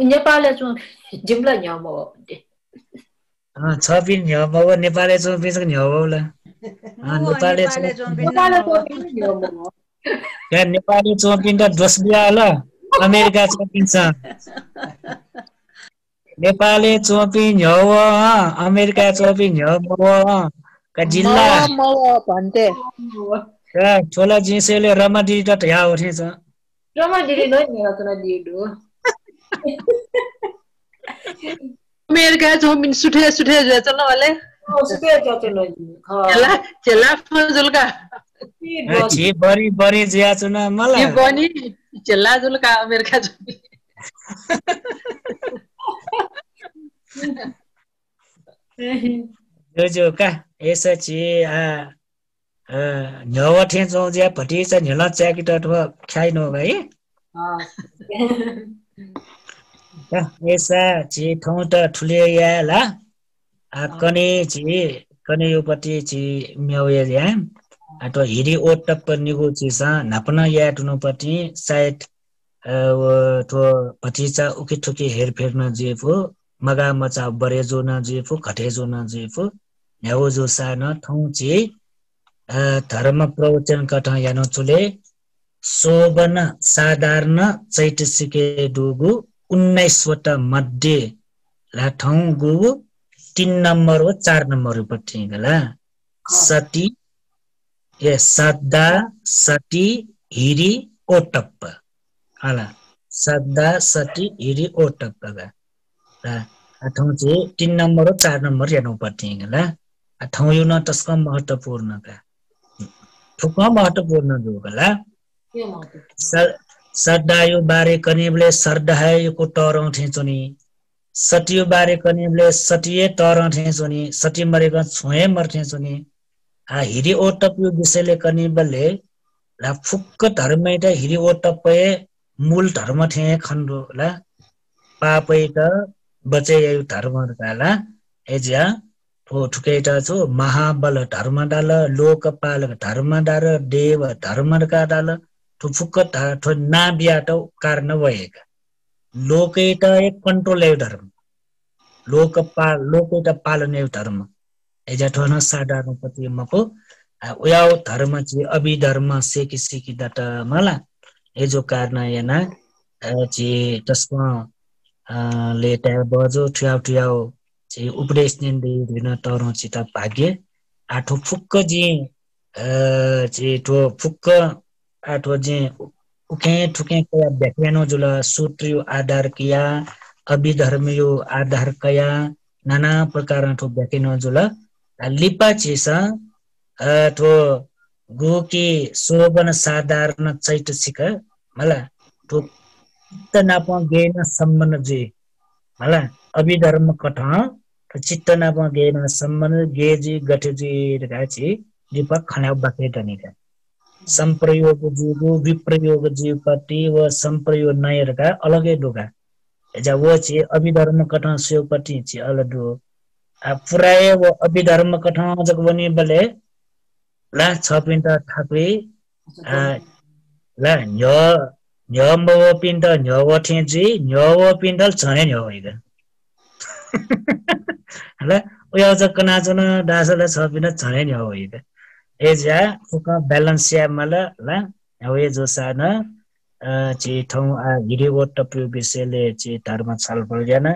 नेपालले चो जिम्ला न्यामो छपि न्यामो नेपालले चो बिच न्यावला नेपालले चो या नेपाली चोपिन त दोस्बिया ल अमेरिका चोपिन्छ नेपाली चोपि न्याव अमेरिका चोपि न्याव का जिल्ला भन्थे छोला जिसेले रमादी त या उठेछ रमादी नै नेरा दिडो अमेरिका जोमिन सुठे सुठे चल्न वाले सुठे चल्न चला चला फजुलका छी बरी बरी जिया चुन मलाई ये बनी चला जुलका अमेरिका जोमिन जो का ऐसा ची न्याव थेचो ज्या भटी छ न्याला च्याकी त खाइ न भाइ ऐसा ची ठौ त ठुले या ला कने ची कने यो पटी ची म्याउ या अतो हिरी ओटप निगु ची सा नापना या टुनो पटी सायद तो पटी चा उकी ठुकी हेरफेर न जेफो मगा मचा बरेजो न जेफो खटेजो न जेफो न्याउ जो सा न ठौ ची धर्म प्रवचन कथा यानो चुले शोभन साधारण चैतसिके डुगु 19 वटा मध्ये ला ठाउँ गु 3 नम्बर हो 4 नम्बर पट्टि गला सती ये सद्दा सती हिरी ओटप्प हला सद्दा सती हिरी ओटप्प गा ठाउँ चाहिँ 3 नम्बर हो 4 नम्बर यानो पट्टि गला ठाउँ यो न तस्का महत्त्वपूर्ण का ठुका महत्त्वपूर्ण जोगला सद्दायो बारे कनिबले सरदायो को टरौ थेचोनी सतियो बारे कनिबले सतिए टरौ थेचोनी सति मरेको छुए मर्थेचोनी हिरी ओटप यो विषयले कनिबले ला फुक्क धर्मै त हिरी ओटपए मूल धर्म थे खण्डो ला पापै त बचे यो धर्म काला एजा ठुकेटा छु महाबल धर्म डाल लोकपालक धर्म डाल देव धर्म का डाल ठुफुक्क ठो नाबियाट कारण भएका लोकैटा एक कन्ट्रोल धर्म लोकैटा पालन धर्म एजा ठोन साधारण पति मको उयाउ धर्म छि अभिधर्म सेकी सेकी दट मला एजो कारण याना छि तस्मा लेटा बजो ठ्याउ छि उपदेश निन्दे दिन तरौ छि त भाग्य आठो फुक्क जी छि ठो फुक्क आठो जी उके ठुके कया व्याख्यानो जुल सूत्रियो आधार किया अभिधर्मियो आधार कया नाना प्रकार ठो व्याख्यानो जुल लिपा छिसा ठो गोकी शोभन साधारण चैतसिक मला ठो त नाप गेन सम्बन्ध जे हला अभिधर्म कठ चित्तना गेन सम्बन्ध गेजी गठजी रगाची दीपक खनाव बाके दनिका संप्रयोग जीवो विप्रयोग जीवपति व संप्रयोग नयरका अलगै डोका एजा वो छि अभिधर्म कठ सेवपति छि अलडो पुराय व अभिधर्म कठ जगवनी बले ला छ पिन्ट ठाकुरी ला न्यमव पिन्ट न्यव ठेजी न्यव पिन्टल छने न्यव इद हला उयो जकना जन दासले छ पिन्ट छने न्यव इद एजा फुका ब्यालेन्सिया मल ला हवे जोसान छि ठौ हिरे वट प्रयोग विषयले छि धर्म छलफल गर्न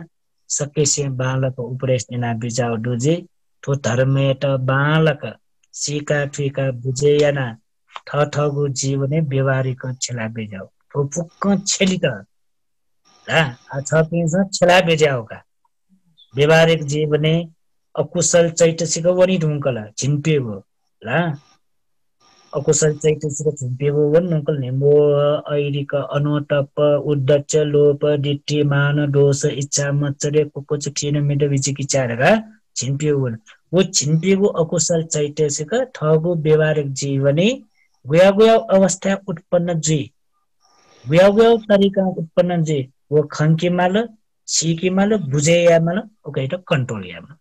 सकेसे बालक उपदेश दिना बिजाउ दुजी थो धर्मेट बालक सिका ठिका बुझेयाना ठठगु जीवने व्यवहारिक छला बेजाउ थो फुक्क छेली त ला छ पिन्छ छला बेजाउका व्यवहारिक जीवने अकुशल चैतसिक वनि ढुंकला झिम्पेगो ला अकुशल चैतसिक झिम्पेगो वन नंकल नेमो ऐरिक अनुतप उद्धच लोप दिट्ठी मान दोष इच्छा मत्सरे कुकुच ठिन मिड विचिकिचारगा झिम्पेगो वो झिम्पेगो अकुशल चैतसिक ठगु व्यवहारिक जीवने गुया गुया अवस्था उत्पन्न जी गुया गुया तरिका उत्पन्न जी वो खंकी माल सीकी माल बुझेया माल ओके त कंट्रोल या माल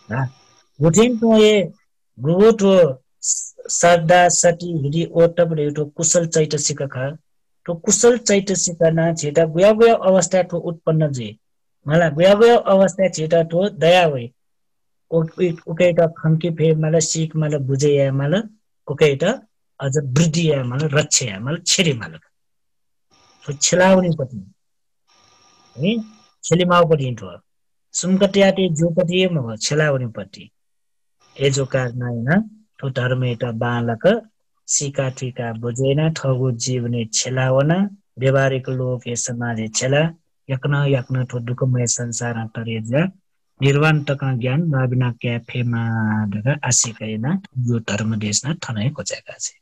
ना गुठिन तो ये गुगो तो सदा सती हिडी ओटबले तो कुशल चैतसिक खा तो कुशल चैतसिक ना छेटा गुया गुया अवस्था तो उत्पन्न जी मला गुया गुया अवस्था छेटा तो दया होई ओके त खंकी फे माल सीक माल बुझेया माल ओके त अझ वृद्धि या माल रक्षा या माल छेरी माल तो छलाउनी पति है छेलिमाउ पति तो सुमकटियाटी जोपति म छलाउनी पति ए जो कारण हैन तो धर्म एटा बालक सिका ठिका बुझेन ठगु जीवने छलावना व्यवहारिक लोक ए समाज छला यक्न तो दुखमय संसार तरेजा निर्वाण तक ज्ञान नाबिना क्याफेमा दगा आसिकैना यो धर्म देशना थनै कोचेका छे